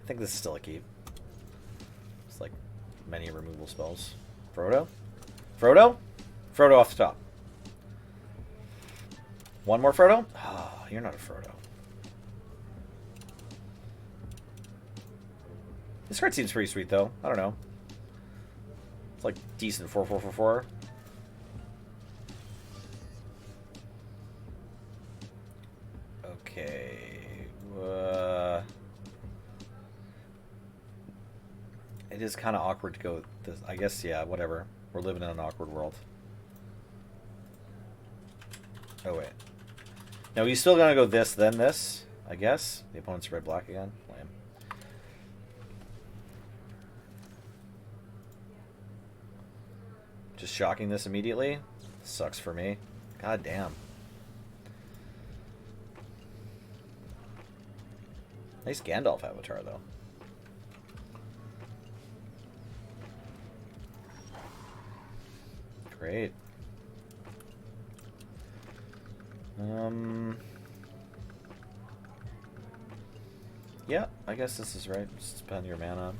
I think this is still a keep. It's like many removal spells. Frodo? Frodo? Frodo off the top. One more Frodo? Oh, you're not a Frodo. This card seems pretty sweet, though. I don't know. It's like decent 4/4/4/4. Okay. It is kind of awkward to go this. I guess, yeah, whatever. We're living in an awkward world. Oh, wait. No, he's still going to go this, then this, I guess. The opponent's red-black again. Lame. Just shocking this immediately. Sucks for me. God damn. Nice Gandalf avatar, though. Great. Yeah, I guess this is right. Just spend your mana.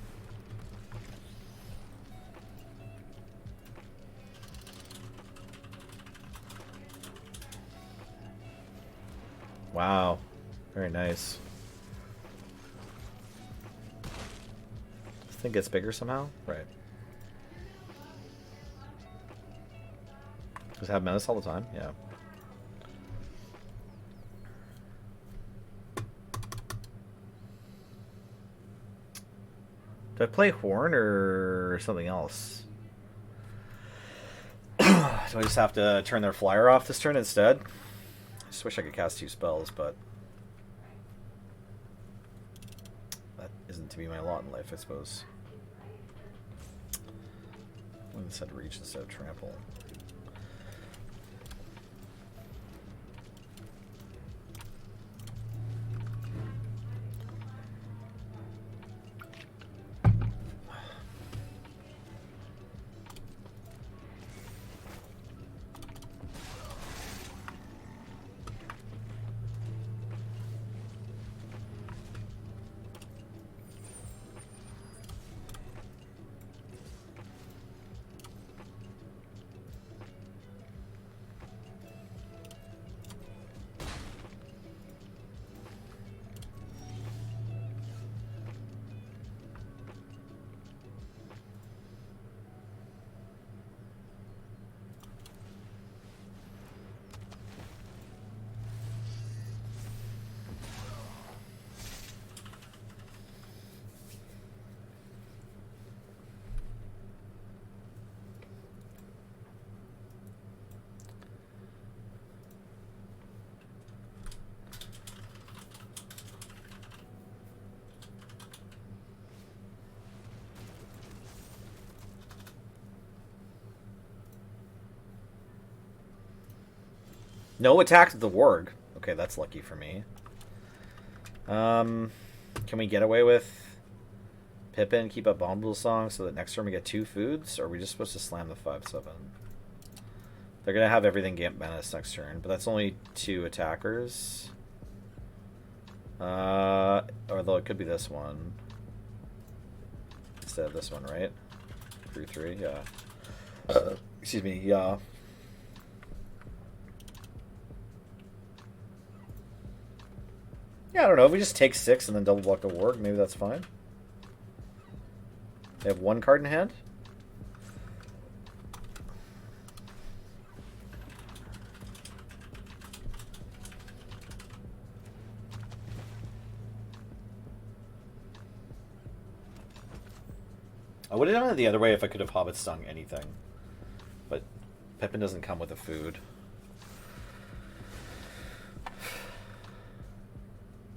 Wow. Very nice. This thing gets bigger somehow? Right. Just have menace all the time? Yeah. Do I play Horn or something else? Do I just have to turn their flyer off this turn instead? I just wish I could cast 2 spells, but that isn't to be my lot in life, I suppose. When said reach instead of trample. No attack of the warg. Okay, that's lucky for me. Can we get away with Pippin, keep up Bombable Song so that next turn we get 2 foods? Or are we just supposed to slam the 5/7? They're going to have everything Gamp Menace next turn, but that's only 2 attackers. Although it could be this one. Instead of this one, right? 3/3, yeah. Excuse me, yeah. Yeah, I don't know. If we just take 6 and then double block the warg, maybe that's fine. They have 1 card in hand. I would have done it the other way if I could have Hobbit Stung anything. But Pippin doesn't come with a food.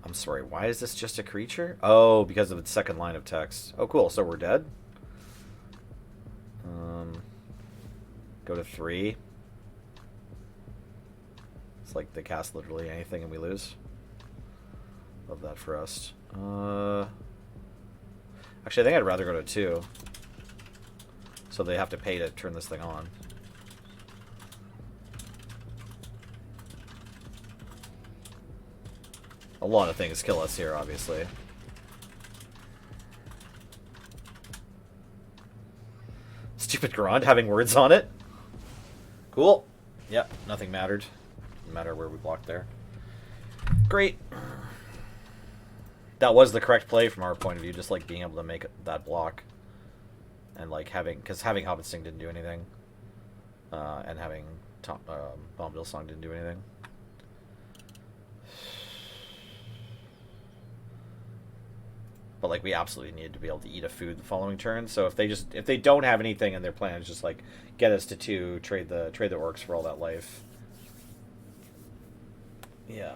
I'm sorry, why is this just a creature? Oh, because of its second line of text. Oh, cool, so we're dead? Go to 3. It's like they cast literally anything and we lose. Love that for us. Actually, I think I'd rather go to 2. So they have to pay to turn this thing on. A lot of things kill us here, obviously. Stupid Grand having words on it. Cool. Yep, nothing mattered. No matter where we blocked there. Great. That was the correct play from our point of view, just like being able to make that block. And like because having Hobbit Sting didn't do anything. And having Bombadil Song didn't do anything. But like we absolutely needed to be able to eat a food the following turn. So if they don't have anything and their plan is just like get us to 2, trade the orcs for all that life. Yeah.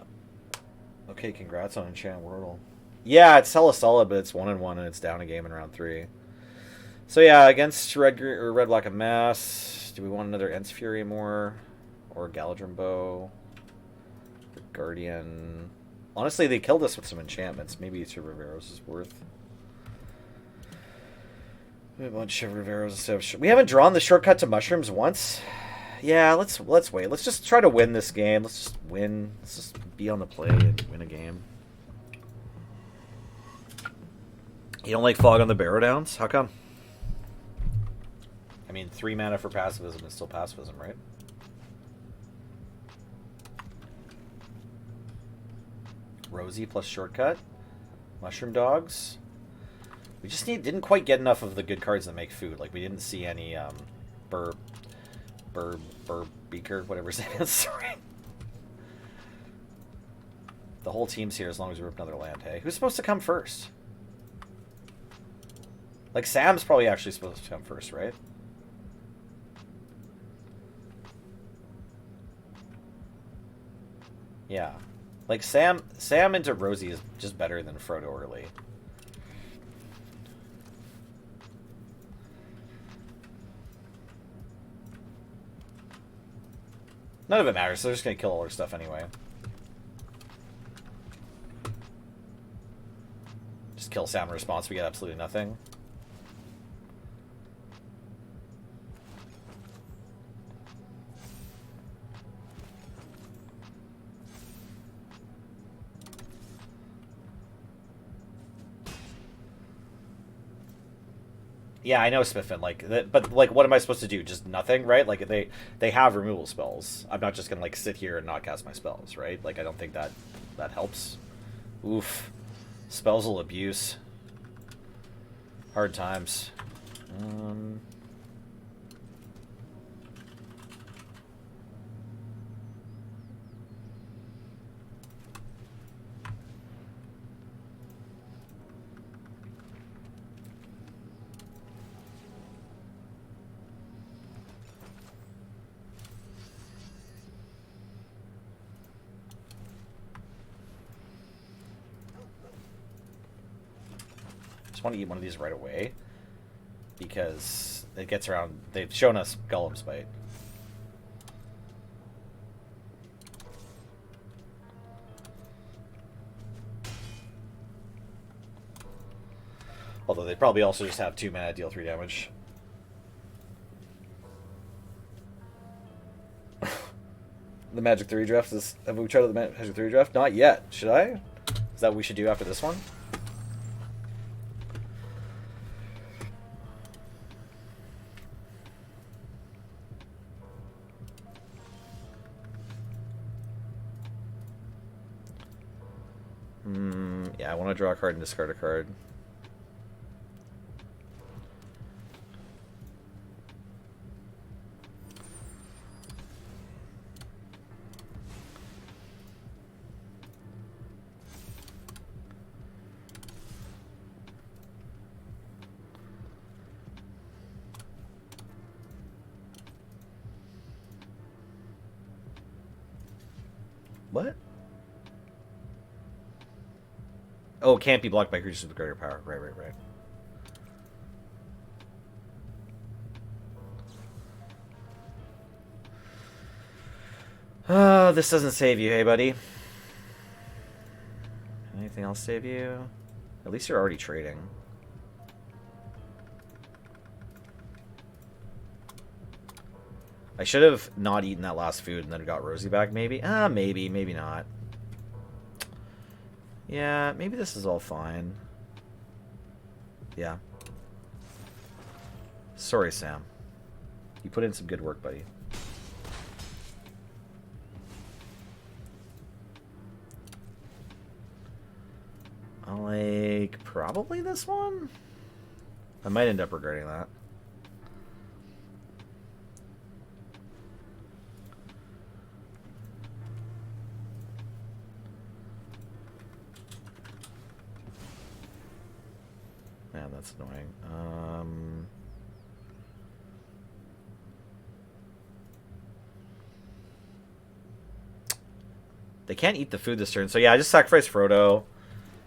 Okay, congrats on Enchant Wordle. Yeah, it's hella solid, but it's 1-1 and it's down a game in round 3. So yeah, against red black and mass, do we want another Ents Fury more? Or Galadrim Bow? The Guardian. Honestly, they killed us with some enchantments. Maybe Two Riveros is worth. A bunch of Riveros instead of. We haven't drawn the shortcut to mushrooms once. Yeah, let's wait. Let's just try to win this game. Let's just win. Let's just be on the play and win a game. You don't like Fog on the Barrow Downs? How come? I mean, 3 mana for pacifism is still pacifism, right? Rosie plus shortcut. Mushroom dogs. We just didn't quite get enough of the good cards that make food. Like we didn't see any Beaker, whatever his name is. Sorry. The whole team's here as long as we rip another land, hey? Who's supposed to come first? Like, Sam's probably actually supposed to come first, right? Yeah. Like, Sam into Rosie is just better than Frodo early. None of it matters, so they're just gonna kill all their stuff anyway. Just kill Sam in response, we get absolutely nothing. Yeah, I know Spiffin, like, but like, what am I supposed to do? Just nothing, right? Like, they have removal spells. I'm not just gonna like sit here and not cast my spells, right? Like, I don't think that helps. Oof, spells abuse. Hard times. Want to eat one of these right away because it gets around. They've shown us Gollum's bite. Although they probably also just have 2 mana, deal 3 damage. The Magic 3 draft is. Have we tried the Magic 3 draft? Not yet. Should I? Is that what we should do after this one? Yeah, I want to draw a card and discard a card. What? Oh, it can't be blocked by creatures with greater power. Right. This doesn't save you, hey, buddy. Anything else save you? At least you're already trading. I should have not eaten that last food and then got Rosie back, maybe? Maybe not. Yeah, maybe this is all fine. Yeah. Sorry, Sam. You put in some good work, buddy. Like, probably this one? I might end up regretting that. Man, that's annoying. They can't eat the food this turn, so yeah, I just sacrifice Frodo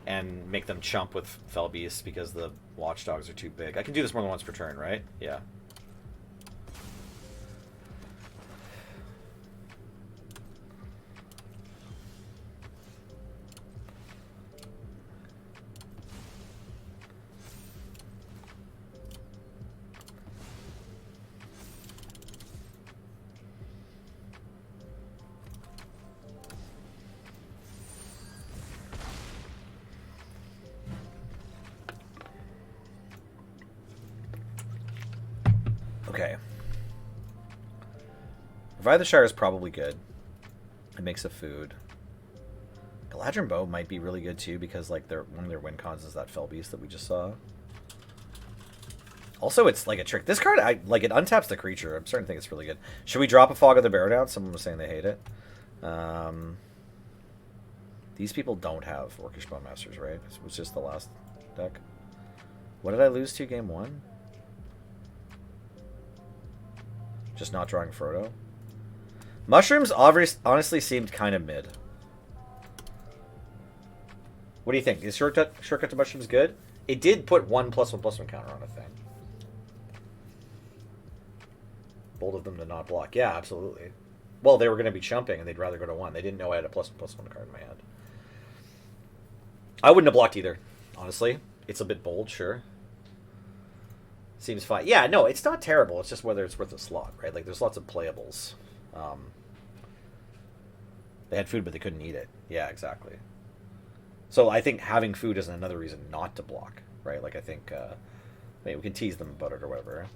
and make them chump with Fell Beasts because the Watchdogs are too big. I can do this more than once per turn, right? Yeah. Okay. Revive the Shire is probably good. It makes a food. Galadrin Bow might be really good too because like one of their win cons is that Fell Beast that we just saw. Also, it's like a trick. This card, I like it untaps the creature. I'm starting to think it's really good. Should we drop a Fog of the Bear down? Someone was saying they hate it. These people don't have Orcish Bone Masters, right? It was just the last deck. What did I lose to game one? Just not drawing Frodo. Mushrooms honestly seemed kind of mid. What do you think? Is shortcut to mushrooms good? It did put 1+1/+1 counter on a thing. Bold of them to not block. Yeah, absolutely. Well, they were going to be chumping, and they'd rather go to 1. They didn't know I had a +1/+1 card in my hand. I wouldn't have blocked either, honestly. It's a bit bold, sure. Seems fine. Yeah, no, it's not terrible. It's just whether it's worth a slot, right? Like, there's lots of playables. They had food, but they couldn't eat it. Yeah, exactly. So I think having food is another reason not to block, right? Like, I think maybe we can tease them about it or whatever.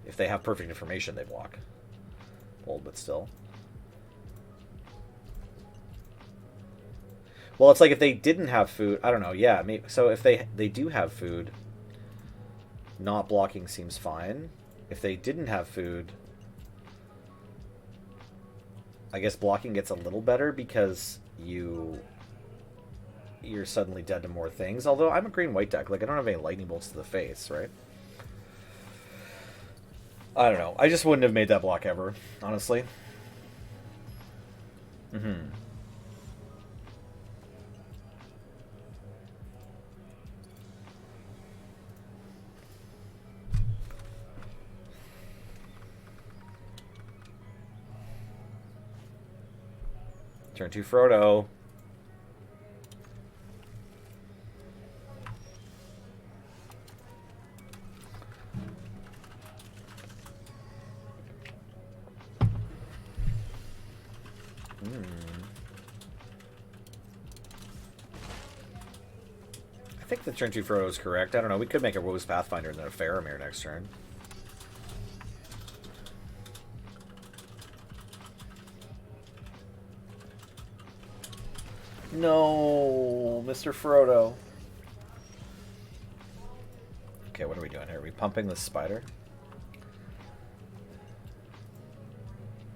If they have perfect information, they block. Bold, but still. Well, it's like if they didn't have food, I don't know. Yeah, maybe, so if they do have food, not blocking seems fine. If they didn't have food, I guess blocking gets a little better because you're suddenly dead to more things. Although I'm a green-white deck. Like, I don't have any lightning bolts to the face, right? I don't know. I just wouldn't have made that block ever, honestly. Mm-hmm. Turn 2 Frodo. I think the turn 2 Frodo is correct. I don't know. We could make a Rose Pathfinder and then a Faramir next turn. No, Mr. Frodo. Okay, what are we doing here? Are we pumping the spider?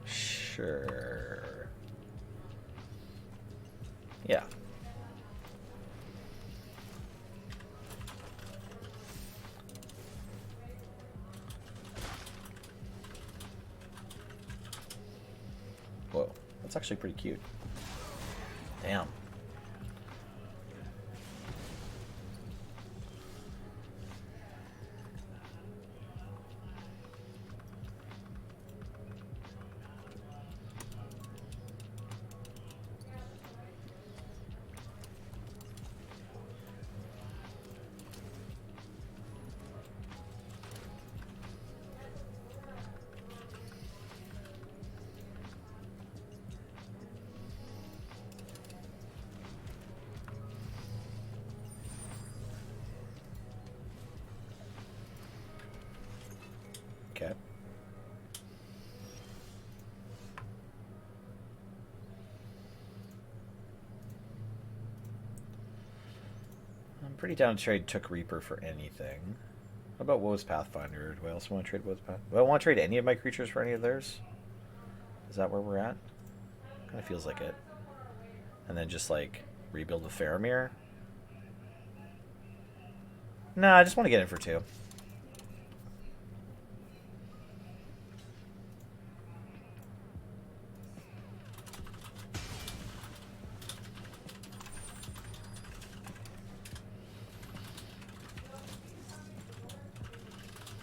Sure. Yeah. Whoa, that's actually pretty cute. Damn. Okay. I'm pretty down to trade Took Reaper for anything. How about Woe's Pathfinder? Do I also want to trade Woe's Pathfinder? Do I want to trade any of my creatures for any of theirs? Is that where we're at? Kind of feels like it. And then just, like, rebuild the Faramir? Nah, I just want to get in for 2.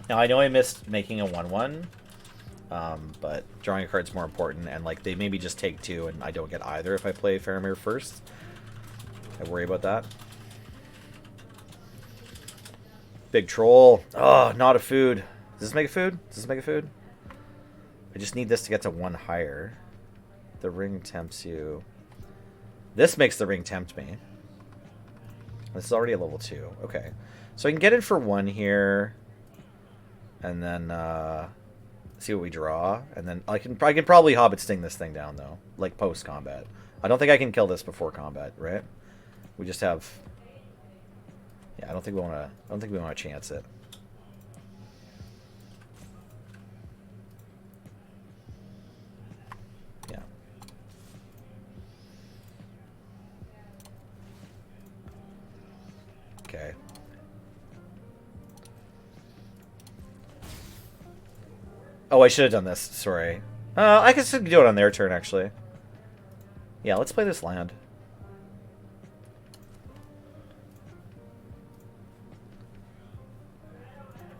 Now, I know I missed making a 1/1, but drawing a card's more important, and like they maybe just take 2 and I don't get either if I play Faramir first. I worry about that. Big Troll. Oh, not a food. Does this make a food? Does this make a food? I just need this to get to 1 higher. The ring tempts you. This makes the ring tempt me. This is already a level 2. Okay. So I can get in for 1 here. And then see what we draw. And then I can probably Hobbit Sting this thing down, though. Like, post-combat. I don't think I can kill this before combat, right? We just have... Yeah, I don't think we want to chance it. Oh, I should have done this. Sorry. I guess I could do it on their turn, actually. Yeah, let's play this land.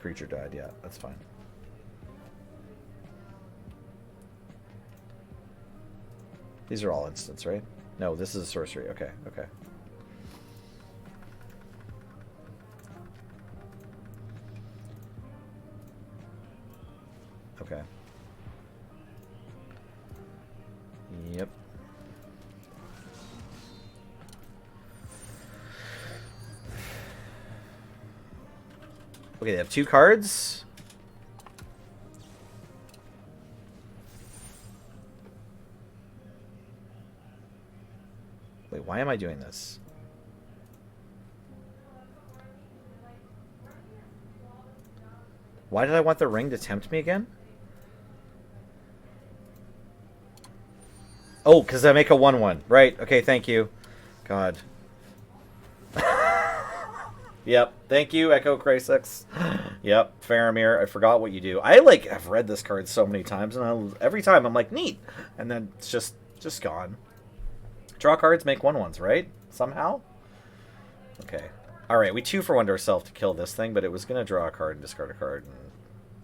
Creature died. Yeah, that's fine. These are all instants, right? No, this is a sorcery. Okay, okay. Okay. Yep. Okay, they have 2 cards. Wait, why am I doing this? Why did I want the ring to tempt me again? Oh, because I make a 1/1. Right, okay, thank you. God. Yep, thank you, Echo Craysix. Yep, Faramir, I forgot what you do. I, like, have read this card so many times, and every time I'm like, neat! And then it's just gone. Draw cards, make 1/1s, right? Somehow? Okay. Alright, we 2-for-1'd ourselves to kill this thing, but it was going to draw a card and discard a card, and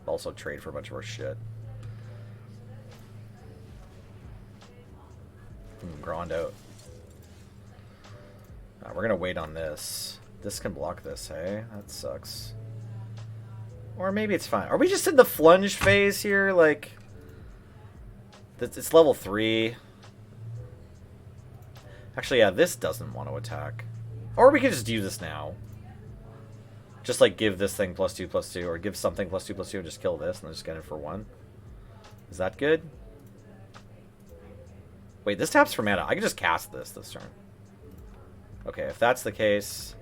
also trade for a bunch of our shit. Ground out. We're going to wait on this. This can block this, hey? That sucks. Or maybe it's fine. Are we just in the flunge phase here? Like, it's level 3. Actually, yeah, this doesn't want to attack. Or we could just do this now. Just, like, give this thing +2/+2, or give something +2/+2 and just kill this, and then just get it for 1. Is that good? Wait, this taps for mana. I can just cast this turn. Okay, if that's the case,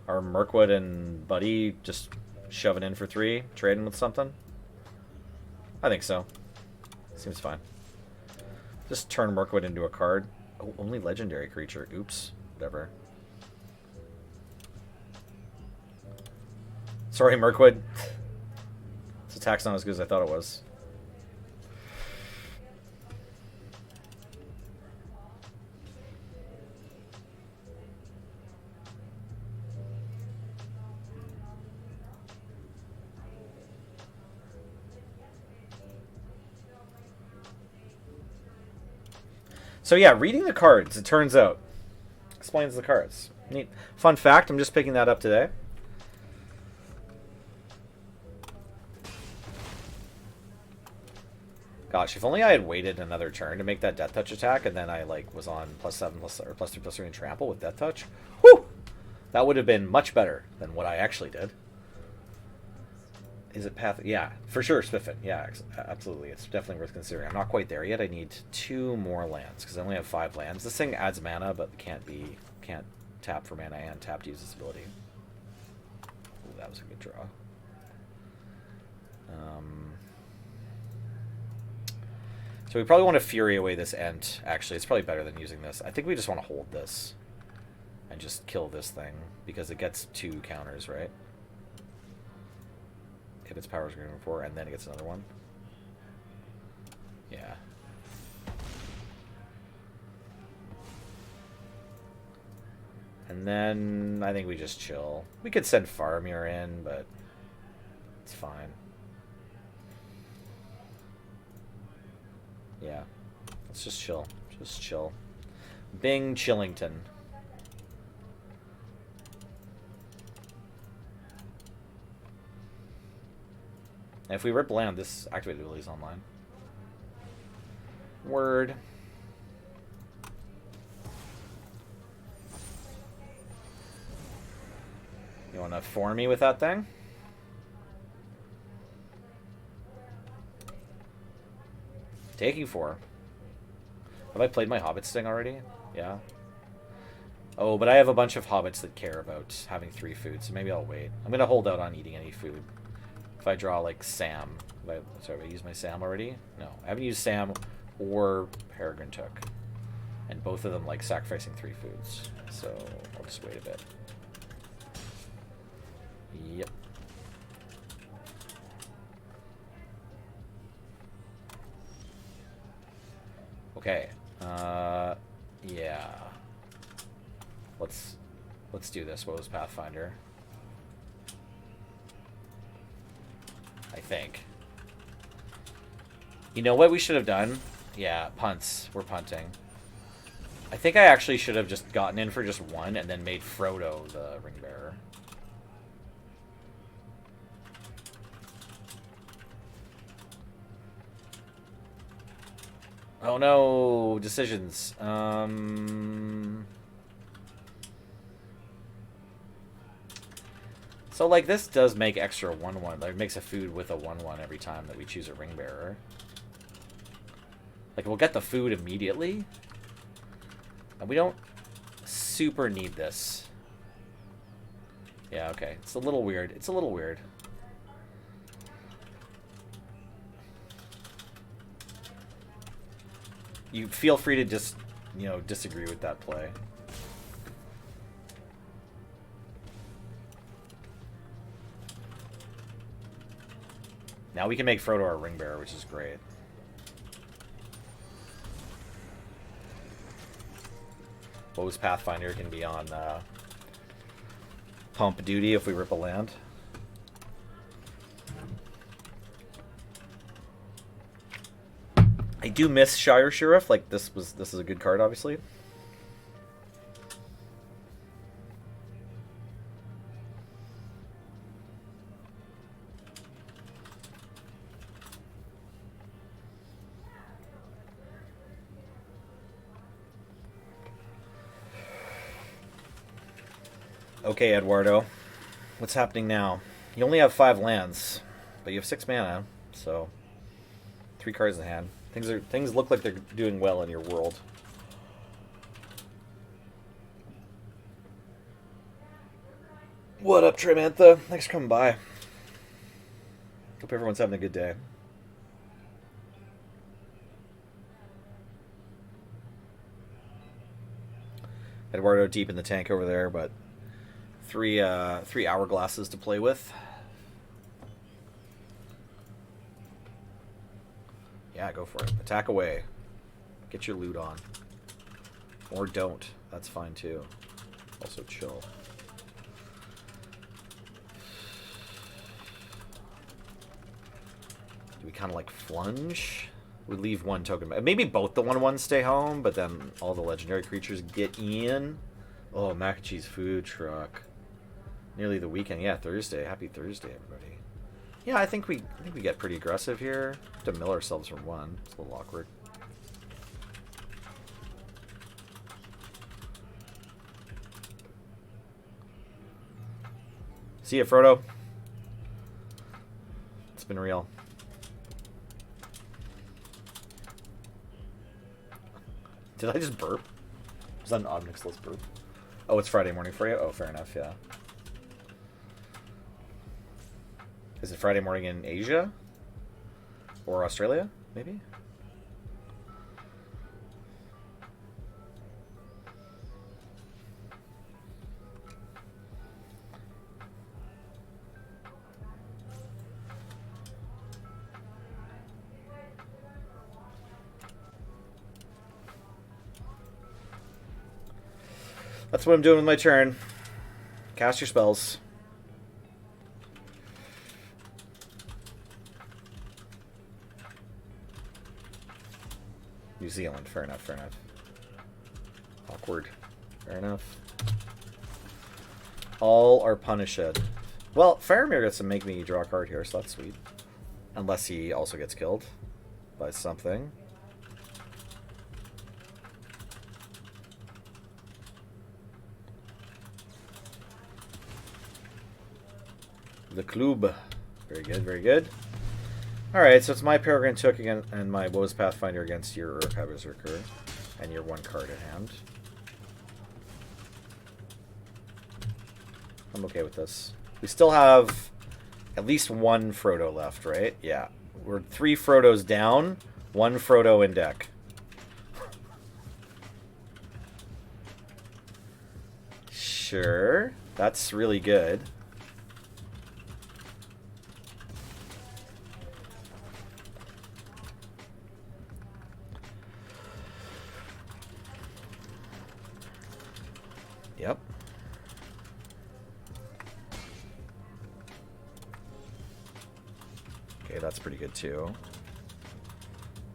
are Mirkwood and Buddy just shoving in for 3, trading with something? I think so. Seems fine. Just turn Mirkwood into a card. Oh, only legendary creature. Oops. Whatever. Sorry, Mirkwood. This attack's not as good as I thought it was. So yeah, reading the cards, it turns out, explains the cards. Neat. Fun fact, I'm just picking that up today. Gosh, if only I had waited another turn to make that Death Touch attack, and then I like was on +7 or +3/+3 and trample with Death Touch. Whew! That would have been much better than what I actually did. Is it path? Yeah, for sure, Spiffin. Yeah, absolutely. It's definitely worth considering. I'm not quite there yet. I need 2 more lands because I only have 5 lands. This thing adds mana, but can't tap for mana and tap to use this ability. Ooh, that was a good draw. So we probably want to Fury away this Ent. Actually, it's probably better than using this. I think we just want to hold this and just kill this thing because it gets 2 counters, right? If its power is greater than 4, and then it gets another one. Yeah. And then I think we just chill. We could send Faramir in, but it's fine. Yeah. Let's just chill. Just chill. Bing Chillington. And if we rip land, this activated ability is online. Word. You want to for me with that thing? Taking 4. Have I played my Hobbit Sting already? Yeah. Oh, but I have a bunch of hobbits that care about having 3 food, so maybe I'll wait. I'm going to hold out on eating any food. If I draw, like, Sam. Sorry, have I used my Sam already? No, I haven't used Sam or Peregrine Took. And both of them like sacrificing 3 foods. So I'll just wait a bit. Yep. Okay. Yeah. Let's do this. What was Pathfinder? I think. You know what we should have done? Yeah, punts. We're punting. I think I actually should have just gotten in for just one and then made Frodo the ring bearer. Oh no, decisions. So like this does make extra 1/1. Like it makes a food with a 1/1 every time that we choose a ring bearer. Like we'll get the food immediately. And we don't super need this. Yeah, okay. It's a little weird. It's a little weird. You feel free to just, you know, disagree with that play. Now we can make Frodo our ring bearer, which is great. Woe's Pathfinder can be on pump duty if we rip a land. I do miss Shire Sheriff. Like this is a good card, obviously. Okay, Eduardo. What's happening now? You only have 5 lands, but you have 6 mana, so 3 cards in hand. Things look like they're doing well in your world. What up, Trimantha? Thanks for coming by. Hope everyone's having a good day. Eduardo deep in the tank over there, but three hourglasses to play with. Yeah, go for it. Attack away. Get your loot on. Or don't. That's fine too. Also chill. Do we kind of like flunge? We leave 1 token. Maybe both the 1/1s stay home, but then all the legendary creatures get in. Oh, mac and cheese food truck. Nearly the weekend. Yeah, Thursday. Happy Thursday, everybody. Yeah, I think we get pretty aggressive here. Have to mill ourselves from 1. It's a little awkward. See ya, Frodo. It's been real. Did I just burp? Was that an Omnixless burp? Oh, it's Friday morning for you? Oh, fair enough, yeah. Is it Friday morning in Asia? Or Australia, maybe? That's what I'm doing with my turn. Cast your spells. New Zealand, fair enough, fair enough. Awkward. Fair enough. All are punished. Well, Faramir gets to make me draw a card here, so that's sweet. Unless he also gets killed by something. The club. Very good, very good. Alright, so it's my Peregrine Took again and my Woe's Pathfinder against your Uruk-hai Berserker. And your 1 card in hand. I'm okay with this. We still have at least 1 Frodo left, right? Yeah. We're 3 Frodos down, 1 Frodo in deck. Sure. That's really good. Yep. Okay, that's pretty good too.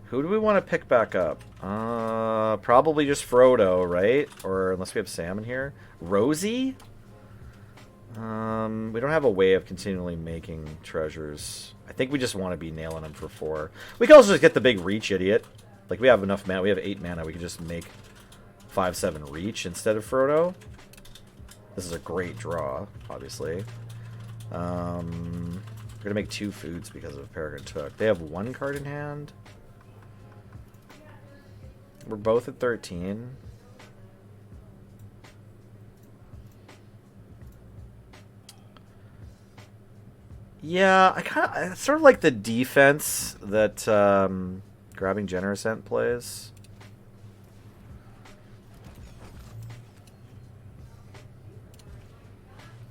Who do we want to pick back up? Probably just Frodo, right? Or unless we have Sam in here. Rosie? We don't have a way of continually making treasures. I think we just want to be nailing them for 4. We can also just get the big reach idiot. Like, we have enough mana. We have 8 mana. We can just make 5/7 reach instead of Frodo. This is a great draw, obviously. We're going to make 2 foods because of Peregrine Took. They have 1 card in hand. We're both at 13. Yeah, I sort of like the defense that grabbing Generosent plays.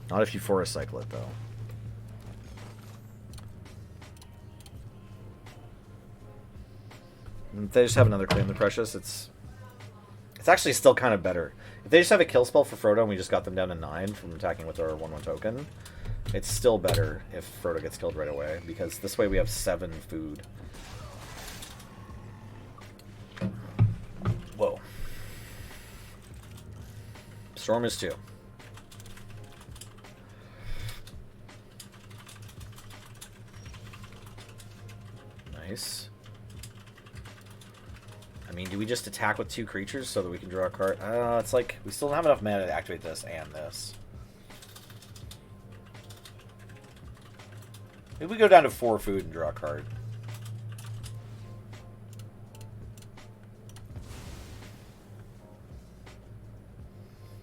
Not if you Forest Cycle it, though. If they just have another Claim the Precious, it's actually still kind of better. If they just have a kill spell for Frodo and we just got them down to 9 from attacking with our 1/1 token, it's still better if Frodo gets killed right away, because this way we have 7 food. Whoa. Storm is 2. Nice. I mean, do we just attack with 2 creatures so that we can draw a card? It's like we still don't have enough mana to activate this and this. Maybe we go down to 4 food and draw a card.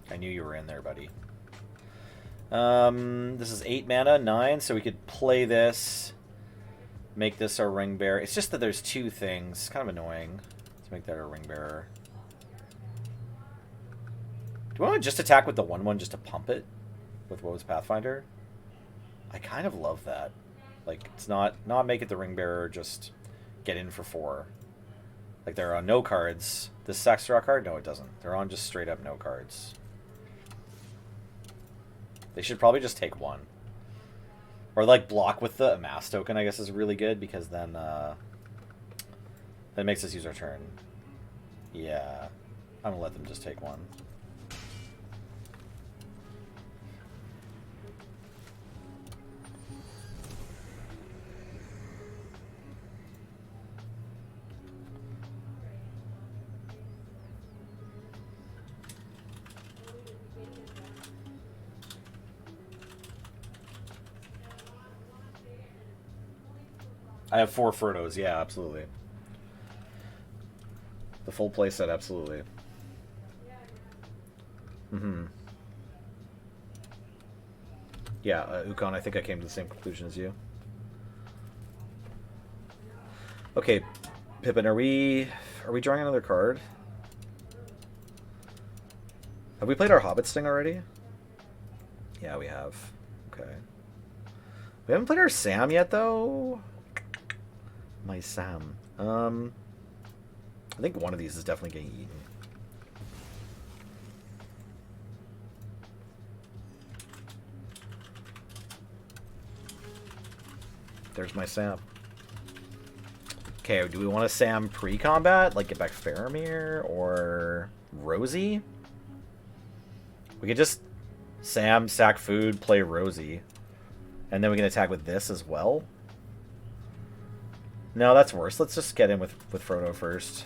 I knew you were in there, buddy. This is 8 mana, 9, so we could play this, make this our Ring Bearer. It's just that there's 2 things. It's kind of annoying. Let's make that our Ring Bearer. Do we want to just attack with the 1/1 just to pump it with Woe's Pathfinder? I kind of love that. Like, it's not make it the Ring Bearer, just get in for 4. Like, they're on no cards. This sacks draw card? No, it doesn't. They're on just straight up no cards. They should probably just take 1. Or, like, block with the Amass token, I guess, is really good, because then, that makes us use our turn. Yeah. I'm gonna let them just take 1. I have 4 Frodos, yeah, absolutely. The full playset, absolutely. Yeah, Ukon, I think I came to the same conclusion as you. Okay, Pippin, are we drawing another card? Have we played our Hobbit Sting already? Yeah, we have. Okay. We haven't played our Sam yet, though. My Sam. I think one of these is definitely getting eaten. There's my Sam. Okay, do we want a Sam pre-combat? Like get back Faramir or Rosie? We could just Sam, sack food, play Rosie. And then we can attack with this as well. No, that's worse. Let's just get in with Frodo first.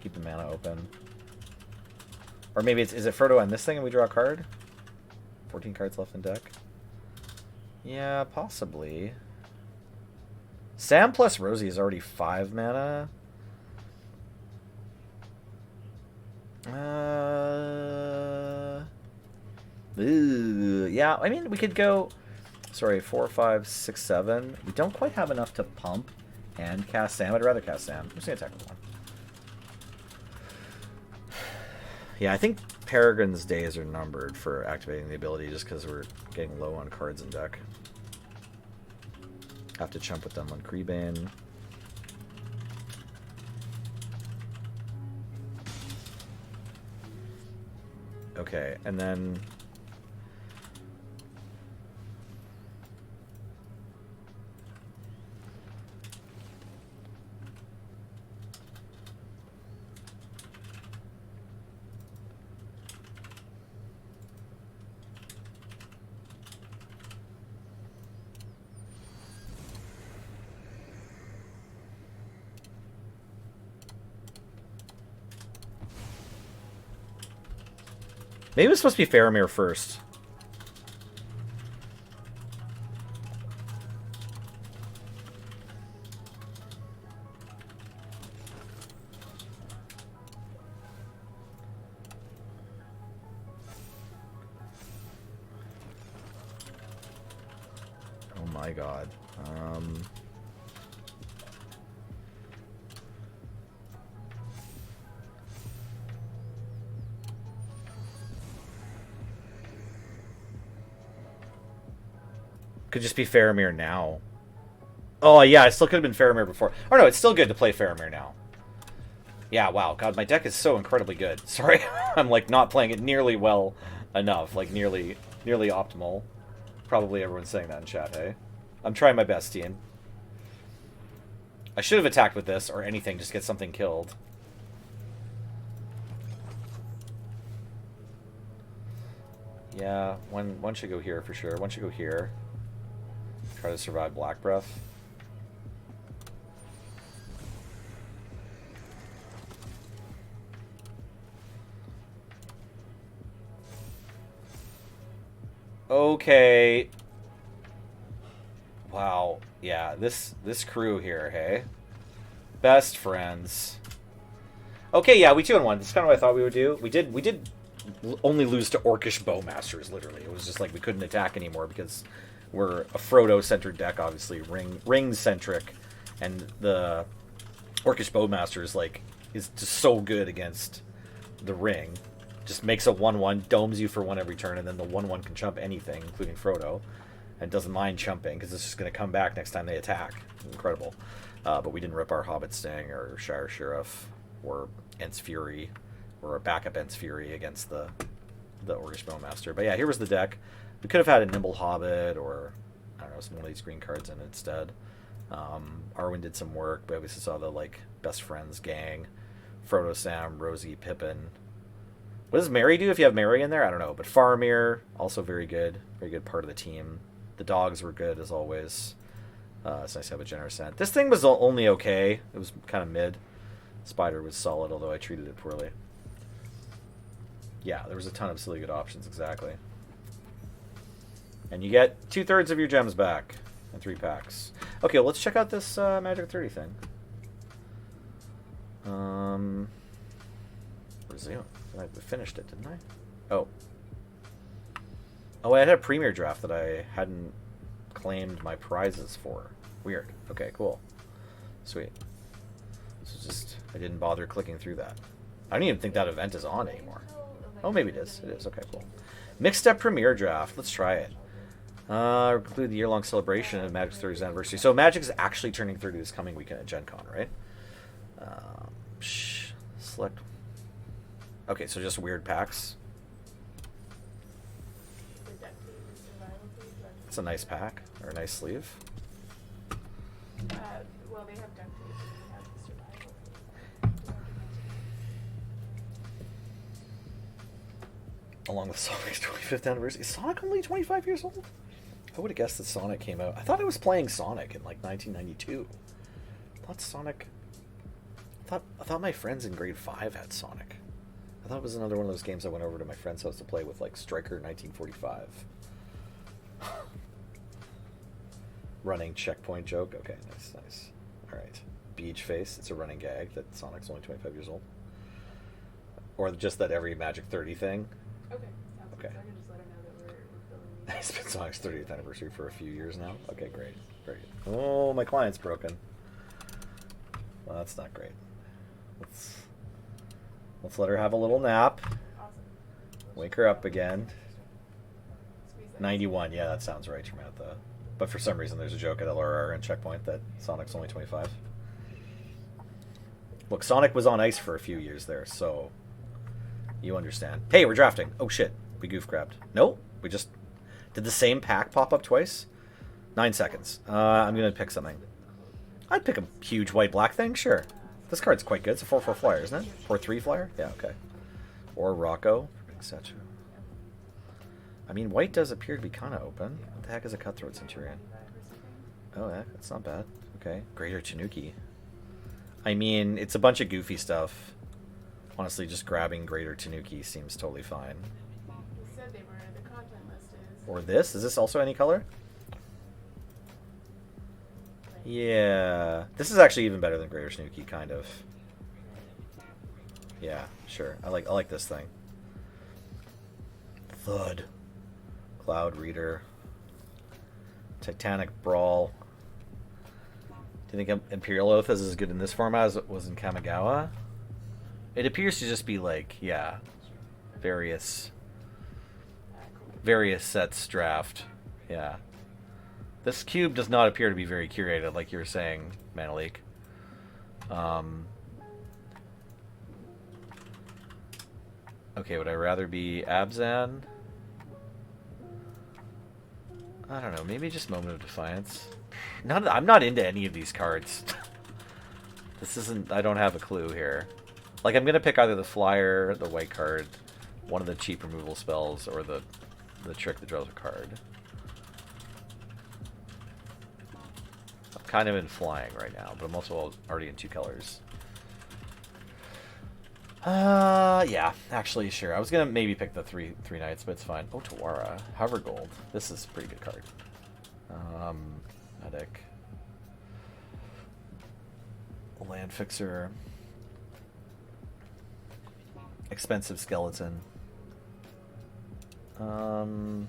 Keep the mana open. Or maybe is it Frodo and this thing and we draw a card? 14 cards left in deck. Yeah, possibly. Sam plus Rosie is already 5 mana. Yeah, I mean, we could go... Sorry, 4, 5, 6, 7. We don't quite have enough to pump and cast Sam. I'd rather cast Sam. I'm just going to attack with 1. Yeah, I think Peregrine's days are numbered for activating the ability just because we're getting low on cards in deck. Have to chump with them on Creebane. Okay, and then... Maybe it was supposed to be Faramir first. Oh my god. Could just be Faramir now. Oh, yeah, it still could have been Faramir before. Oh, no, it's still good to play Faramir now. Yeah, wow. God, my deck is so incredibly good. Sorry, I'm, like, not playing it nearly well enough. Like, nearly optimal. Probably everyone's saying that in chat, hey? I'm trying my best, team. I should have attacked with this, or anything, just get something killed. Yeah, one should go here for sure. One should go here. Try to survive Black Breath. Okay. Wow. Yeah, this crew here, hey? Best friends. Okay, yeah, we 2-1. That's kind of what I thought we would do. We did only lose to Orcish Bowmasters, literally. It was just like we couldn't attack anymore because we're a Frodo-centered deck, obviously, ring-centric, and the Orcish Bowmasters, like, is just so good against the ring. Just makes a 1-1, domes you for 1 every turn, and then the 1-1 can chump anything, including Frodo, and doesn't mind chumping, because it's just going to come back next time they attack. Incredible. But we didn't rip our Hobbit Sting, or Shire Sheriff, or Ents Fury, or a backup Ents Fury against the Orcish Bowmaster. But yeah, here was the deck. We could have had a Nimble Hobbit, or, I don't know, some one of these green cards in it instead. Arwen did some work, but we saw the, like, best friends gang. Frodo, Sam, Rosie, Pippin. What does Merry do if you have Merry in there? I don't know. But Faramir, also very good. Very good part of the team. The dogs were good, as always. It's nice to have a generous scent. This thing was only okay. It was kind of mid. Spider was solid, although I treated it poorly. Yeah, there was a ton of silly good options, exactly. And you get 2/3 of your gems back in 3 packs. Okay, well, let's check out this Magic 30 thing. Resume. I finished it, didn't I? Oh. Oh, I had a Premier Draft that I hadn't claimed my prizes for. Weird. Okay, cool. Sweet. So just, I didn't bother clicking through that. I don't even think that event is on anymore. Oh, maybe it is. It is. Okay, cool. Mixed Up Premier Draft. Let's try it. Conclude the year-long celebration of Magic's 30th anniversary. So Magic is actually turning 30 this coming weekend at Gen Con, right? Select. Okay, so just weird packs. It's a nice pack, or a nice sleeve. Well, they have duct tape and they have the survival. Along with Sonic's 25th anniversary. Is Sonic only 25 years old? I would have guessed that Sonic came out. I thought I was playing Sonic in like 1992. I thought Sonic. I thought my friends in grade 5 had Sonic. I thought it was another one of those games I went over to my friend's house to play with, like Striker 1945. Running checkpoint joke. Okay, nice. All right. Beach face. It's a running gag that Sonic's only 25 years old. Or just that every Magic 30 thing. Okay. Sounds good. So I can just let her know that we're filming. It's been Sonic's 30th anniversary for a few years now. Okay, great. Very good. Oh, my client's broken. Well, that's not great. Let's let her have a little nap. Awesome. Wake her up again. 91, yeah, that sounds right, Samantha. But for some reason, there's a joke at LRR and Checkpoint that Sonic's only 25. Look, Sonic was on ice for a few years there, so You understand. Hey, we're drafting. Oh shit, we goof grabbed. Nope, we just did the same pack pop up twice. 9 seconds. I'm gonna pick something. I'd pick a huge white-black thing, sure. This card's quite good. It's a 4/4 flyer, isn't it? 4/3 flyer? Yeah, okay. Or Rocco, etc. I mean, white does appear to be kind of open. What the heck is a Cutthroat Centurion? Oh, yeah, that's not bad. Okay. Greater Tanuki. I mean, it's a bunch of goofy stuff. Honestly, just grabbing Greater Tanuki seems totally fine. You said they were, the content list is. Or this? Is this also any color? Yeah. This is actually even better than Greater Tanuki, kind of. Yeah, sure. I like this thing. Thud. Cloud Reader. Titanic Brawl. Do you think Imperial Oath is as good in this format as it was in Kamigawa? It appears to just be like, yeah, various sets draft. Yeah. This cube does not appear to be very curated, like you were saying, Manalik. Okay, would I rather be Abzan? I don't know, maybe just Moment of Defiance. I'm not into any of these cards. This isn't... I don't have a clue here. Like, I'm going to pick either the flyer, the white card, one of the cheap removal spells, or the trick that draws a card. I'm kind of in flying right now, but I'm also already in 2 colors. Yeah, actually, sure. I was gonna maybe pick the three knights, but it's fine. Oh, Tawara. Hover Gold. This is a pretty good card. Medic. Land Fixer. Expensive Skeleton. I'm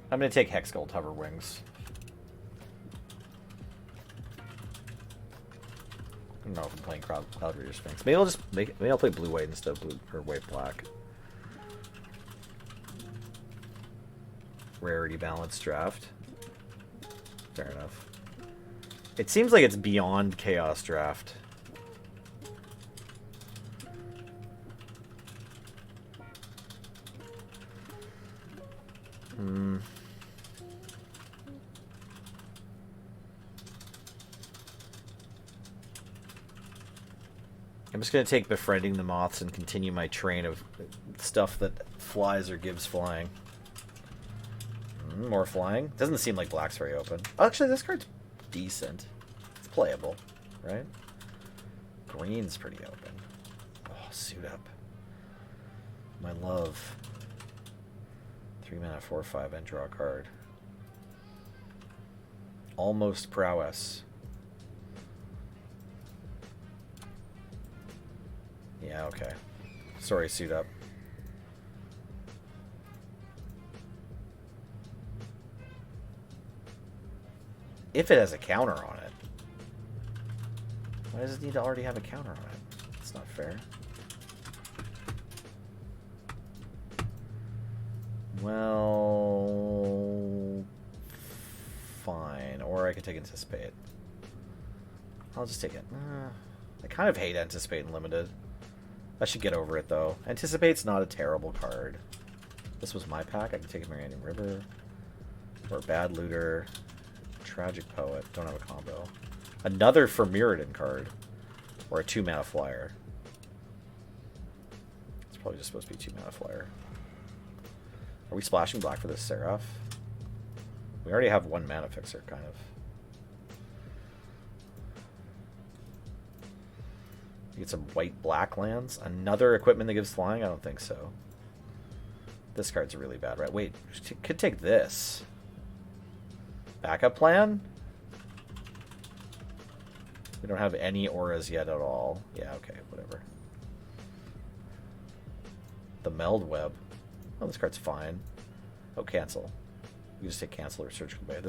gonna take Hex Gold Hover Wings. I don't know if I'm playing Cloud Reader Sphinx. Maybe I'll play blue white instead of blue or white black. Rarity Balanced Draft. Fair enough. It seems like it's beyond Chaos Draft. I'm just going to take Befriending the Moths and continue my train of stuff that flies or gives flying. More flying. Doesn't seem like black's very open. Actually, this card's decent. It's playable, right? Green's pretty open. Oh, Suit Up. My love. 3 mana, 4/5, and draw a card. Almost Prowess. Yeah, okay. Sorry, Suit Up. If it has a counter on it. Why does it need to already have a counter on it? It's not fair. Well... fine. Or I could take Anticipate. I'll just take it. I kind of hate Anticipate in Limited. I should get over it, though. Anticipate's not a terrible card. This was my pack. I could take a Meridian River. Or Bad Looter. Tragic Poet. Don't have a combo. Another for Mirrodin card. Or a 2-mana flyer. It's probably just supposed to be 2-mana flyer. Are we splashing black for this Seraph? We already have 1 mana fixer, kind of. Get some white-black lands. Another equipment that gives flying? I don't think so. This card's really bad, right? Wait, could take this. Backup plan? We don't have any auras yet at all. Yeah, okay, whatever. The Meld Web. Oh, this card's fine. Oh, cancel. You just take cancel or Surgical Bay.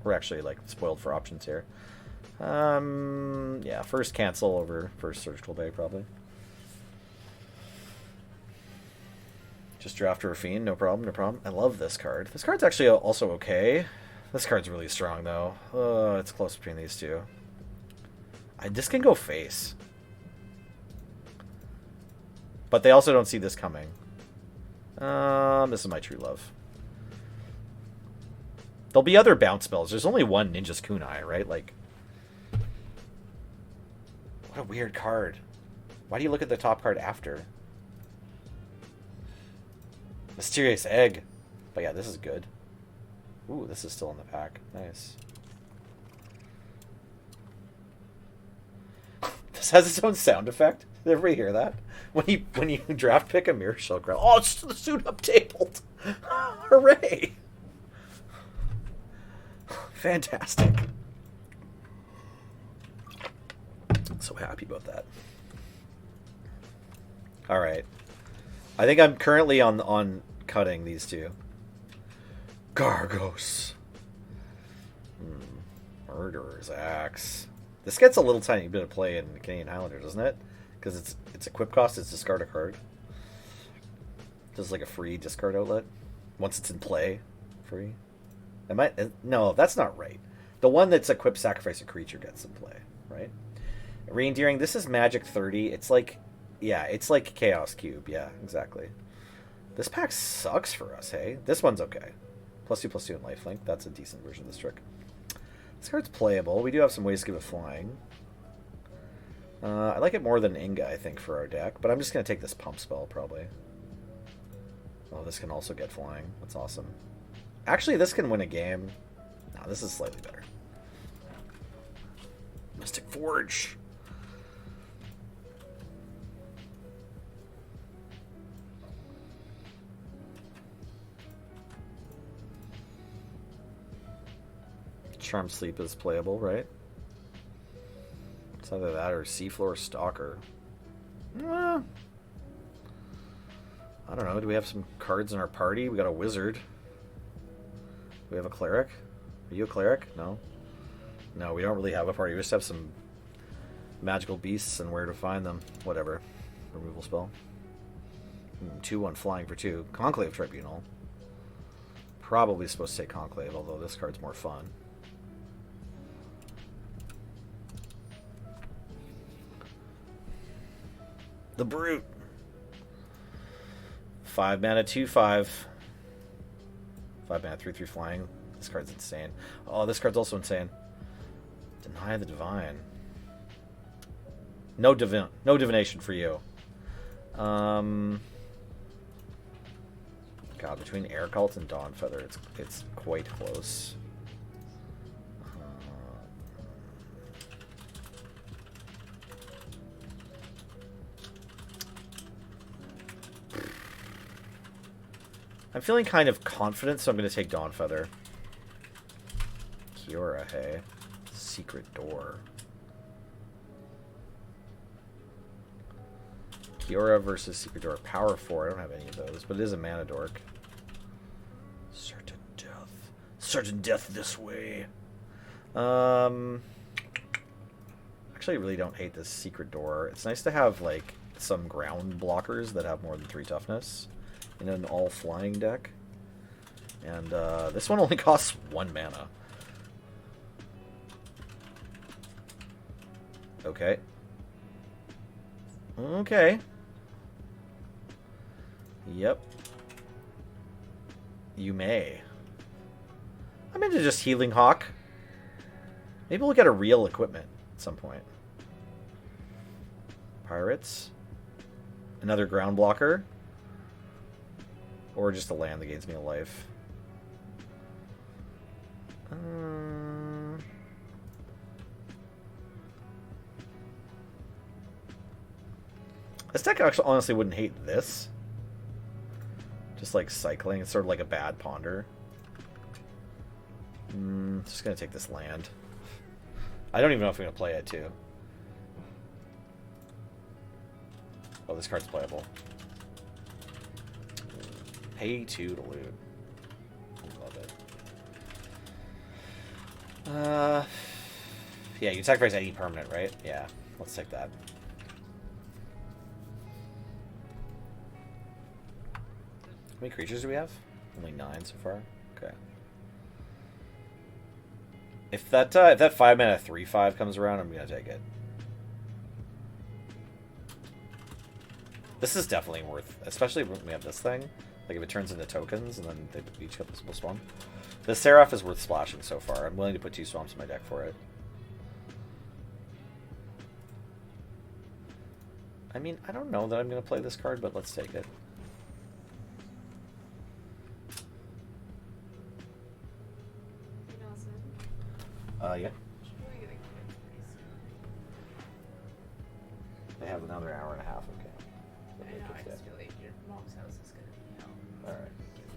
We're actually like spoiled for options here. Yeah, first cancel over first Surgical Bay, probably. Just draft a Rafine, no problem, no problem. I love this card. This card's actually also okay. This card's really strong, though. It's close between these two. This can go face. But they also don't see this coming. This is my true love. There'll be other bounce spells. There's only one Ninja's Kunai, right? Like, what a weird card. Why do you look at the top card after? Mysterious Egg. But yeah, this is good. Ooh, this is still in the pack. Nice. This has its own sound effect. Did everybody hear that? When you draft pick a Mirror Shell Growl. Oh, it's the suit uptabled. Hooray! Fantastic. I'm so happy about that. All right. I think I'm currently on cutting these two. Gargos. Murderer's Axe. This gets a little tiny bit of play in the Canadian Highlander, doesn't it? Because its equip cost is discard a card. Just like a free discard outlet. Once it's in play, free. No, that's not right. The one that's equip sacrifice a creature gets in play, right? Reindeering, this is Magic 30. It's like, yeah, it's like Chaos Cube. Yeah, exactly. This pack sucks for us, hey? This one's okay. +2/+2 and lifelink. That's a decent version of this trick. This card's playable. We do have some ways to give it flying. I like it more than Inga, I think, for our deck. But I'm just going to take this pump spell, probably. Oh, this can also get flying. That's awesome. Actually, this can win a game. No, this is slightly better. Mystic Forge. Charm Sleep is playable, right? It's either that or Seafloor Stalker. I don't know. Do we have some cards in our party? We got a wizard. Do we have a cleric? Are you a cleric? No. No, we don't really have a party. We just have some magical beasts and where to find them. Whatever. Removal spell. 2/1 flying for 2. Conclave Tribunal. Probably supposed to say Conclave, although this card's more fun. The Brute. 5 mana, 2/5. 5 mana, 3/3 flying. This card's insane. Oh, this card's also insane. Deny the Divine. No divination for you. God, between Air Cult and Dawnfeather, it's quite close. I'm feeling kind of confident, so I'm going to take Dawnfeather. Kiora, hey. Secret Door. Kiora versus Secret Door. Power 4. I don't have any of those, but it is a mana dork. Certain death. Certain death this way. Actually, I really don't hate this Secret Door. It's nice to have, like, some ground blockers that have more than 3 toughness in an all-flying deck. And this one only costs 1 mana. Okay. Okay. Yep. You may. I'm into just Healing Hawk. Maybe we'll get a real equipment at some point. Pirates. Another ground blocker. Or just a land that gains me a life. This deck actually honestly wouldn't hate this. Just like cycling. It's sort of like a bad ponder. Just gonna take this land. I don't even know if I'm gonna play it too. Oh, this card's playable. Pay 2 to loot. Love it. Yeah, you can sacrifice any permanent, right? Yeah, let's take that. How many creatures do we have? Only 9 so far. Okay. If that 5 mana 3/5 comes around, I'm gonna take it. This is definitely worth, especially when we have this thing. Like if it turns into tokens and then they each get this spawn. The Seraph is worth splashing so far. I'm willing to put 2 swamps in my deck for it. I mean, I don't know that I'm going to play this card, but let's take it. Yeah. They have another hour and a half, okay. I know, I just feel like your mom's house is gonna be hell. Alright.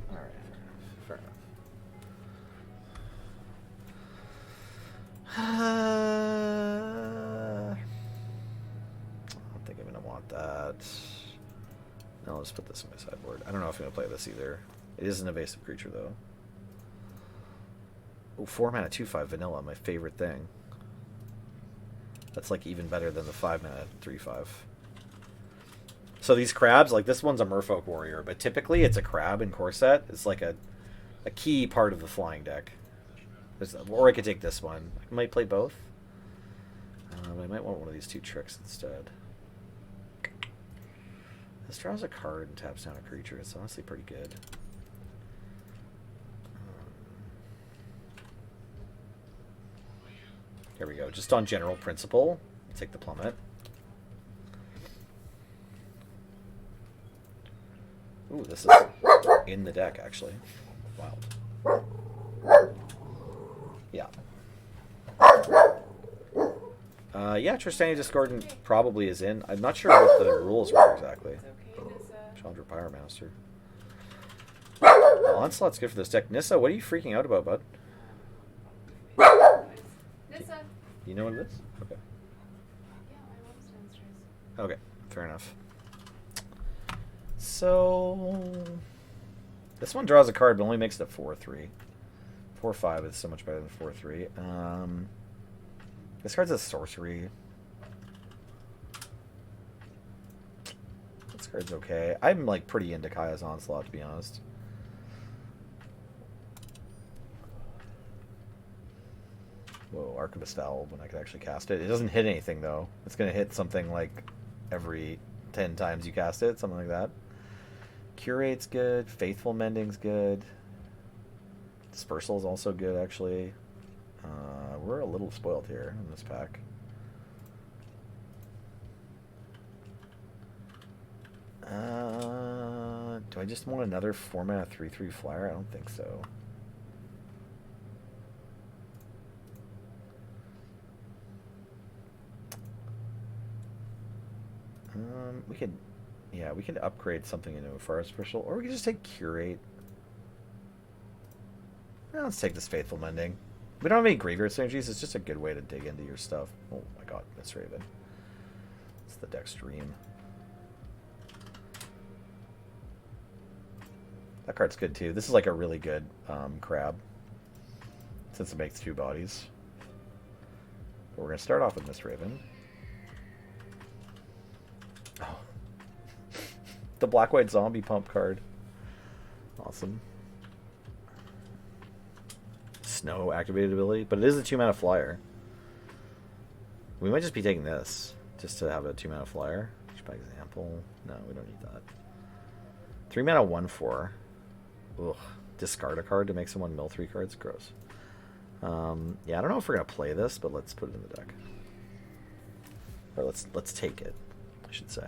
Alright. Fair enough. I don't think I'm gonna want that. No, let's put this in my sideboard. I don't know if I'm gonna play this either. It is an evasive creature though. Oh, 4 mana 2/5 vanilla, my favorite thing. That's like even better than the 5 mana 3/5. So these crabs, like this one's a Merfolk Warrior, but typically it's a crab in core set. It's like a key part of the flying deck. Or I could take this one. I might play both. But I might want one of these 2 tricks instead. This draws a card and taps down a creature. It's honestly pretty good. Here we go. Just on general principle, take the plummet. Ooh, this is in the deck, actually. Wild. Yeah. Yeah, Tristania Discordant probably is in. I'm not sure what the rules were exactly. Chandra Pyromaster. Well, Onslaught's good for this deck. Nissa, what are you freaking out about, bud? Nissa. You know what it is? Okay. Yeah, my mom's downstairs. Okay, fair enough. So this one draws a card, but only makes it a 4/3. 4/5 is so much better than 4/3. This card's a sorcery. This card's okay. I'm like pretty into Kaya's Onslaught, to be honest. Whoa, Archivist Owl when I could actually cast it. It doesn't hit anything though. It's gonna hit something like every 10 times you cast it, something like that. Curate's good. Faithful Mending's good. Dispersal's also good, actually. We're a little spoiled here in this pack. Do I just want another 4 mana 3/3 flyer? I don't think so. We could, yeah, we could upgrade something into a Forest Special, or we could just take Curate. Well, let's take this Faithful Mending. We don't have any graveyard synergies. It's just a good way to dig into your stuff. Oh my god, Miss Raven. It's the deck stream. That card's good too. This is like a really good crab, since it makes 2 bodies. But we're going to start off with Miss Raven. Oh. The black-white zombie pump card. Awesome. Snow activated ability, but it is a 2 mana flyer. We might just be taking this just to have a 2 mana flyer. Just by example. No, we don't need that. 3 mana 1/4. Ugh. Discard a card to make someone mill 3 cards. Gross. Yeah, I don't know if we're gonna play this, but let's put it in the deck. Or let's take it, I should say.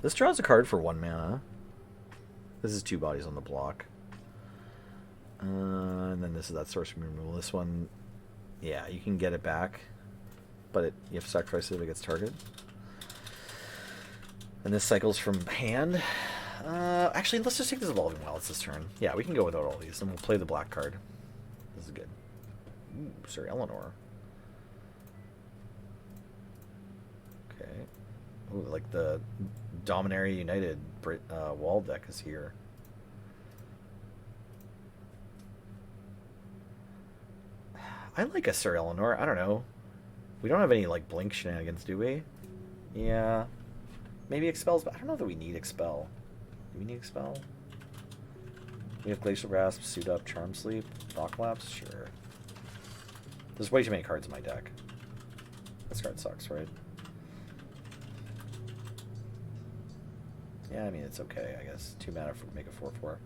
This draws a card for 1 mana. This is 2 bodies on the block. And then this is that sorcery removal. This one, yeah, you can get it back, but you have to sacrifice it if it gets targeted. And this cycles from hand. Actually, let's just take this Evolving Wilds this turn. Yeah, we can go without all these, and we'll play the black card. This is good. Ooh, Sir Eleanor. Okay. Ooh, like the Dominaria United wall deck is here. I like a Sir Eleanor. I don't know. We don't have any like blink shenanigans, do we? Yeah. Maybe Expels, but I don't know that we need Expel. Do we need Expel? We have Glacial Grasp, Suit Up, Charm Sleep, Rock Lapse? Sure. There's way too many cards in my deck. This card sucks, right? Yeah, I mean, it's okay, I guess. 2 mana for make a 4/4.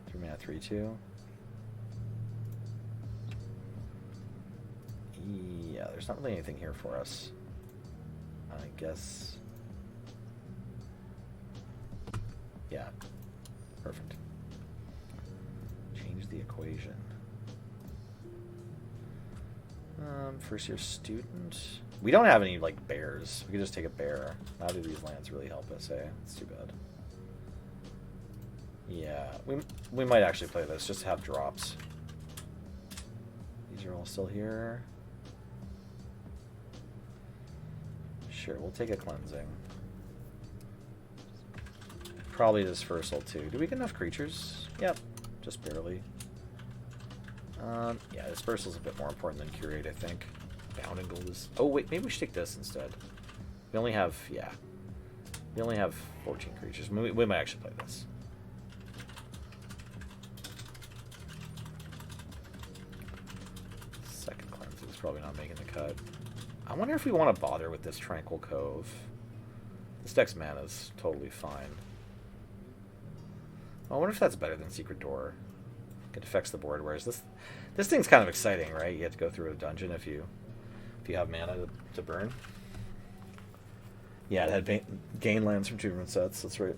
3 mana 3/2. Yeah, there's not really anything here for us. I guess. Yeah. Perfect. Change the equation. First year student. We don't have any, like, bears. We could just take a bear. Neither of these lands really help us, eh? It's too bad. Yeah, we might actually play this, just to have drops. These are all still here. Sure, we'll take a cleansing. Probably dispersal too. Do we get enough creatures? Yep, just barely. Yeah, dispersal's a bit more important than curate, I think. Bound and gold is... Oh wait, maybe we should take this instead. We only have, yeah. We only have 14 creatures. We might actually play this. Second cleanse is probably not making the cut. I wonder if we want to bother with this Tranquil Cove. This deck's mana is totally fine. I wonder if that's better than Secret Door. It affects the board, whereas this thing's kind of exciting, right? You have to go through a dungeon if you have mana to burn. Yeah, it had gain lands from 2 different sets. That's right.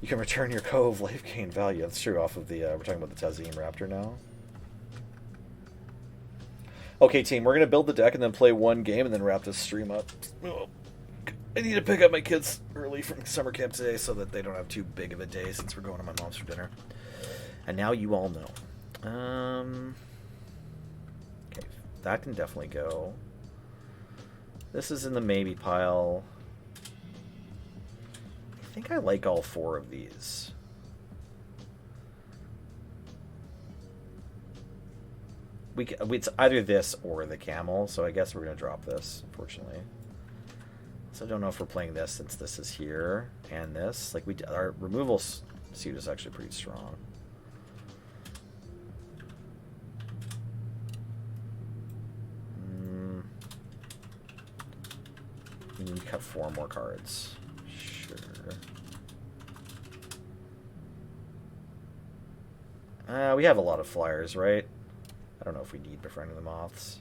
You can return your Cove life gain value. That's true. Off of the we're talking about the Tazim Raptor now. Okay, team, we're gonna build the deck and then play one game and then wrap this stream up. Oh, I need to pick up my kids early from summer camp today so that they don't have too big of a day since we're going to my mom's for dinner. And now you all know. Okay, that can definitely go. This is in the maybe pile. I think I like all 4 of these. It's either this or the camel, so I guess we're going to drop this, unfortunately. So I don't know if we're playing this since this is here and this. Like our removal suit is actually pretty strong. We need to cut 4 more cards. Sure. We have a lot of flyers, right? I don't know if we need Befriending the Moths.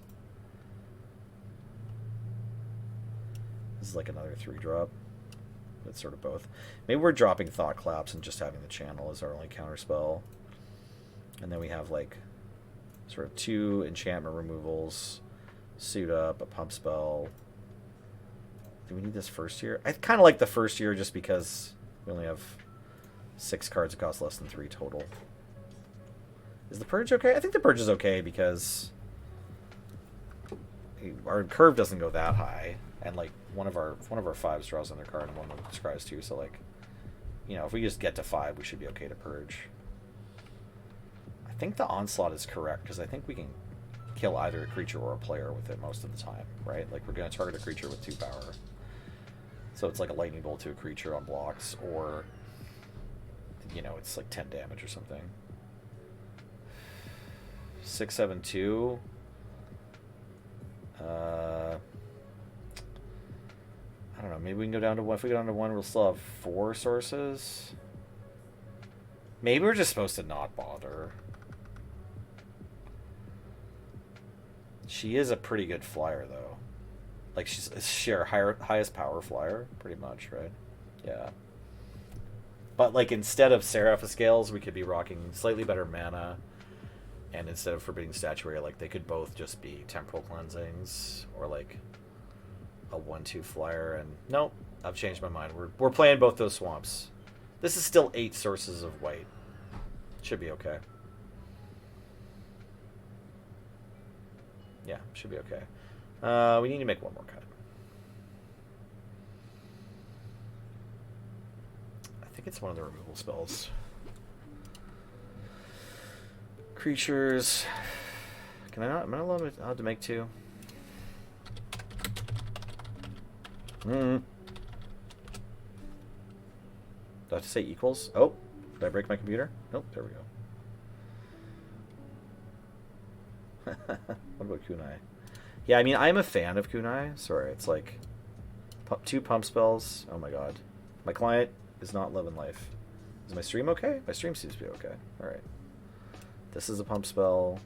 This is like another 3-drop. It's sort of both. Maybe we're dropping Thought Collapse and just having the channel as our only counterspell. And then we have like sort of 2 enchantment removals, suit up, a pump spell. Do we need this first year? I kind of like the first year just because we only have 6 cards that cost less than 3 total. Is the Purge okay? I think the Purge is okay because our curve doesn't go that high, and like one of our 5s draws another card and one of them scries 2. So like, you know, if we just get to 5, we should be okay to Purge. I think the Onslaught is correct because I think we can kill either a creature or a player with it most of the time, right? Like we're going to target a creature with 2 power. So it's like a lightning bolt to a creature on blocks, or, you know, it's like 10 damage or something. 6/7/2. I don't know. Maybe we can go down to 1. If we go down to 1, we'll still have 4 sources. Maybe we're just supposed to not bother. She is a pretty good flyer, though. Like, she's our highest power flyer, pretty much, right? Yeah. But, like, instead of Seraph Scales, we could be rocking slightly better mana. And instead of Forbidding Statuary, like, they could both just be Temporal Cleansings or, like, a 1/2 flyer. And nope, I've changed my mind. We're playing both those swamps. This is still 8 sources of white. Should be okay. Yeah, should be okay. We need to make 1 more cut. I think it's one of the removal spells. Creatures. Can I not? Am I allowed to make 2? Do I have to say equals? Oh, did I break my computer? Nope, there we go. What about kunai? Yeah, I mean, I'm a fan of kunai. Sorry, it's like 2 pump spells. Oh my god. My client is not loving life. Is my stream okay? My stream seems to be okay. Alright. This is a pump spell.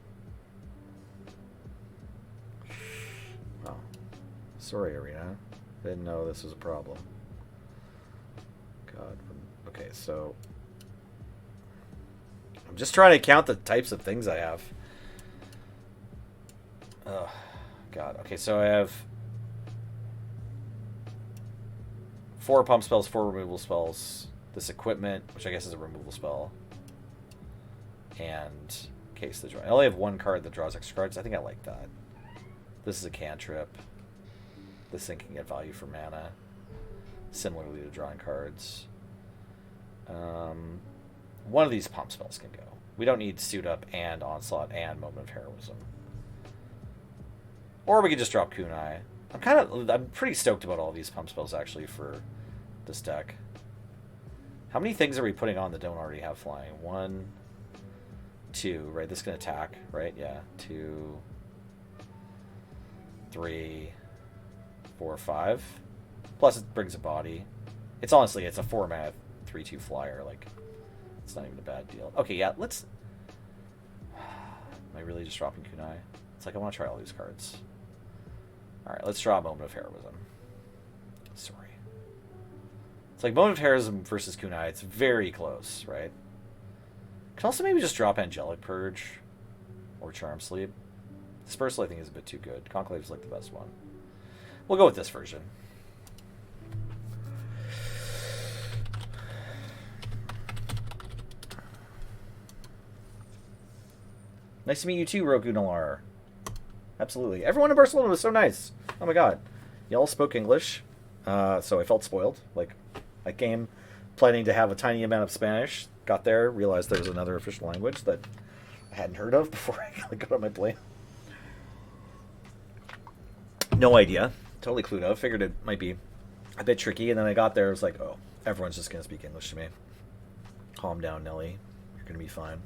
Oh. Sorry, Arena. Didn't know this was a problem. God. Okay, so... I'm just trying to count the types of things I have. Oh, God. Okay, so I have 4 pump spells, 4 removal spells. This equipment, which I guess is a removal spell. And case the draw. I only have 1 card that draws extra cards. I think I like that. This is a cantrip. This thing can get value for mana. Similarly to drawing cards. One of these pump spells can go. We don't need Suit Up and Onslaught and Moment of Heroism. Or we could just drop Kunai. I'm pretty stoked about all these pump spells actually for this deck. How many things are we putting on that don't already have flying? 1, 2, right? This can attack, right? Yeah. 2, 3, 4, 5. Plus it brings a body. It's honestly, it's a 4-mana 3/2 flyer. Like, it's not even a bad deal. Okay, yeah, let's... Am I really just dropping Kunai? It's like I want to try all these cards. Alright, let's draw a Moment of Heroism. Sorry. It's like Moment of Heroism versus Kunai. It's very close, right? Could also maybe just drop Angelic Purge or Charm Sleep. Dispersal I think is a bit too good. Conclave is like the best one. We'll go with this version. Nice to meet you too, Roku Nalar. Absolutely. Everyone in Barcelona was so nice. Oh my god. Y'all spoke English, so I felt spoiled. Like, I came planning to have a tiny amount of Spanish. Got there, realized there was another official language that I hadn't heard of before I got on my plane. No idea. Totally clued up. Figured it might be a bit tricky, and then I got there, I was like, oh, everyone's just going to speak English to me. Calm down, Nelly. You're going to be fine.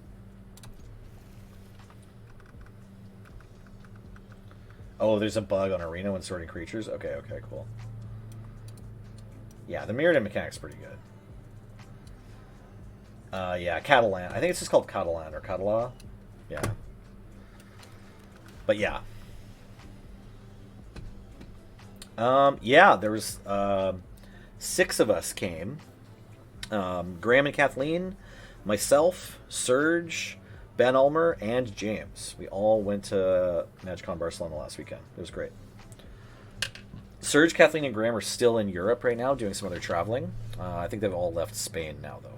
Oh, there's a bug on Arena when sorting creatures? Okay, cool. Yeah, the mirrored mechanic's pretty good. Yeah, Catalan. I think it's just called Catalan or Catala. Yeah. But yeah. Yeah, there was 6 of us came. Graham and Kathleen, myself, Serge, Ben Ulmer, and James. We all went to MagicCon Barcelona last weekend. It was great. Serge, Kathleen, and Graham are still in Europe right now doing some other traveling. I think they've all left Spain now, though.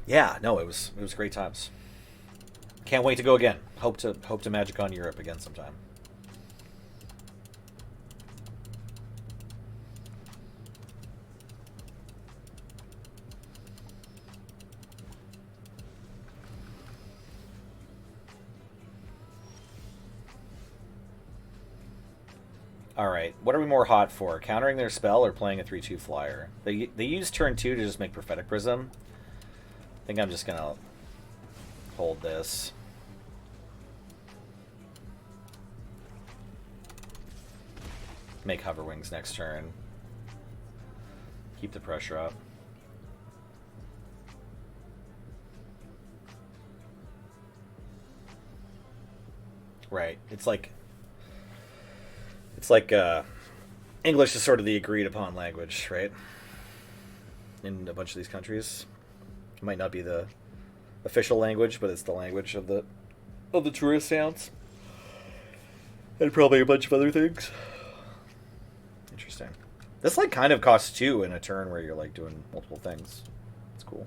Yeah, no, it was great times. Can't wait to go again. Hope to MagicCon Europe again sometime. Alright, what are we more hot for? Countering their spell or playing a 3/2 flyer? They use turn 2 to just make Prophetic Prism. I think I'm just going to hold this. Make Hover Wings next turn. Keep the pressure up. Right, it's like English is sort of the agreed upon language, right? In a bunch of these countries. It might not be the official language, but it's the language of the tourist towns. And probably a bunch of other things. Interesting. This like kind of costs 2 in a turn where you're like doing multiple things. It's cool.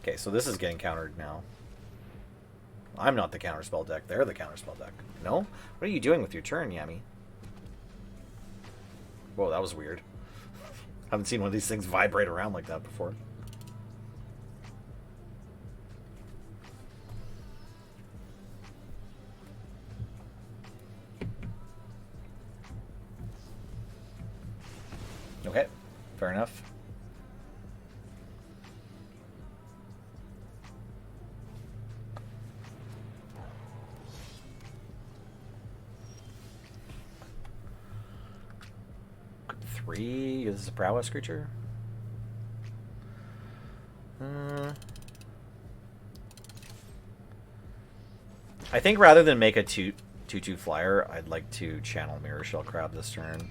Okay, so this is getting countered now. I'm not the counterspell deck. They're the counterspell deck. No? What are you doing with your turn, Yami? Whoa, that was weird. Haven't seen one of these things vibrate around like that before. Okay, fair enough. Three. This is a prowess creature. I think rather than make a 2/2 flyer, I'd like to channel Mirror Shell Crab this turn.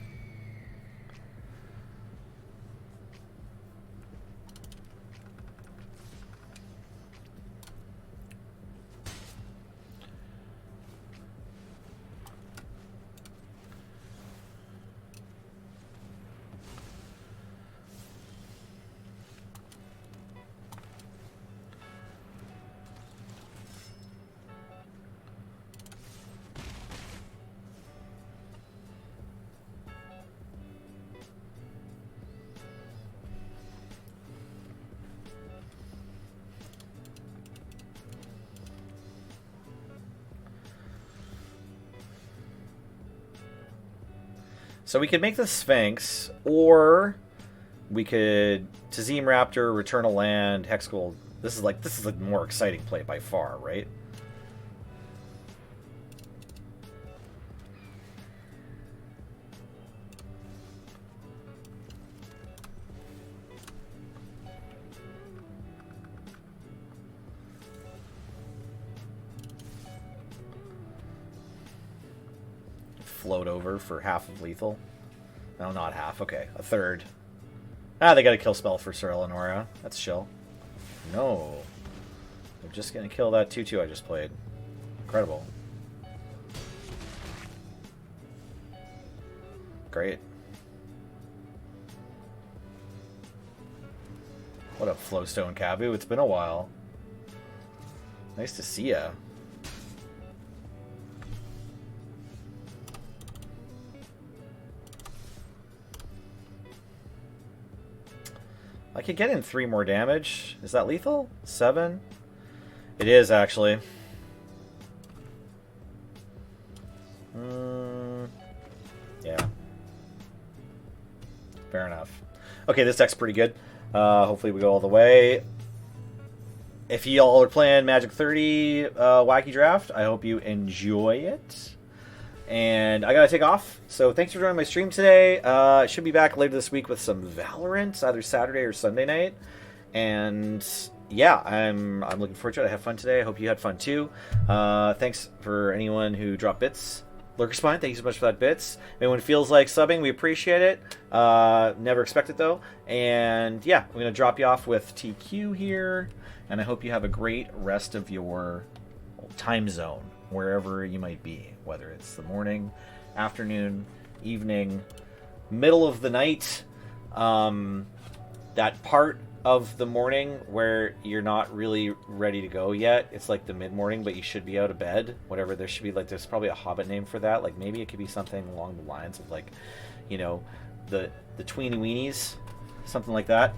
So we could make the Sphinx, or we could Tazim Raptor, return a land, Hexgold. This is the more exciting play by far, right? Float over for half of lethal. No, not half. Okay, a third. Ah, they got a kill spell for Sir Eleonora. That's chill. No. They're just going to kill that 2/2 I just played. Incredible. Great. What up, Flowstone Kavu? It's been a while. Nice to see ya. I could get in 3 more damage. Is that lethal? 7? It is, actually. Yeah. Fair enough. Okay, this deck's pretty good. Hopefully we go all the way. If y'all are playing Magic 30 Wacky Draft, I hope you enjoy it. And I gotta take off, so thanks for joining my stream today. I should be back later this week with some Valorant, either Saturday or Sunday night. And yeah, I'm looking forward to it. I had fun today. I hope you had fun too. Thanks for anyone who dropped bits. Lurkerspine, thank you so much for that bits. If anyone feels like subbing, we appreciate it. Never expect it though. And yeah, I'm gonna drop you off with TQ here, and I hope you have a great rest of your time zone, wherever you might be, whether it's the morning, afternoon, evening, middle of the night, that part of the morning where you're not really ready to go yet. It's like the mid-morning, but you should be out of bed, whatever. There should be like, there's probably a Hobbit name for that. Like maybe it could be something along the lines of like, you know, the tweeny weenies, something like that.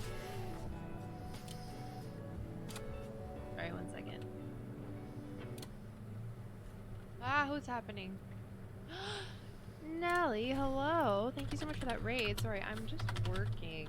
Sorry, 1 second. Ah, what's happening? Nelly, hello. Thank you so much for that raid. Sorry, I'm just working.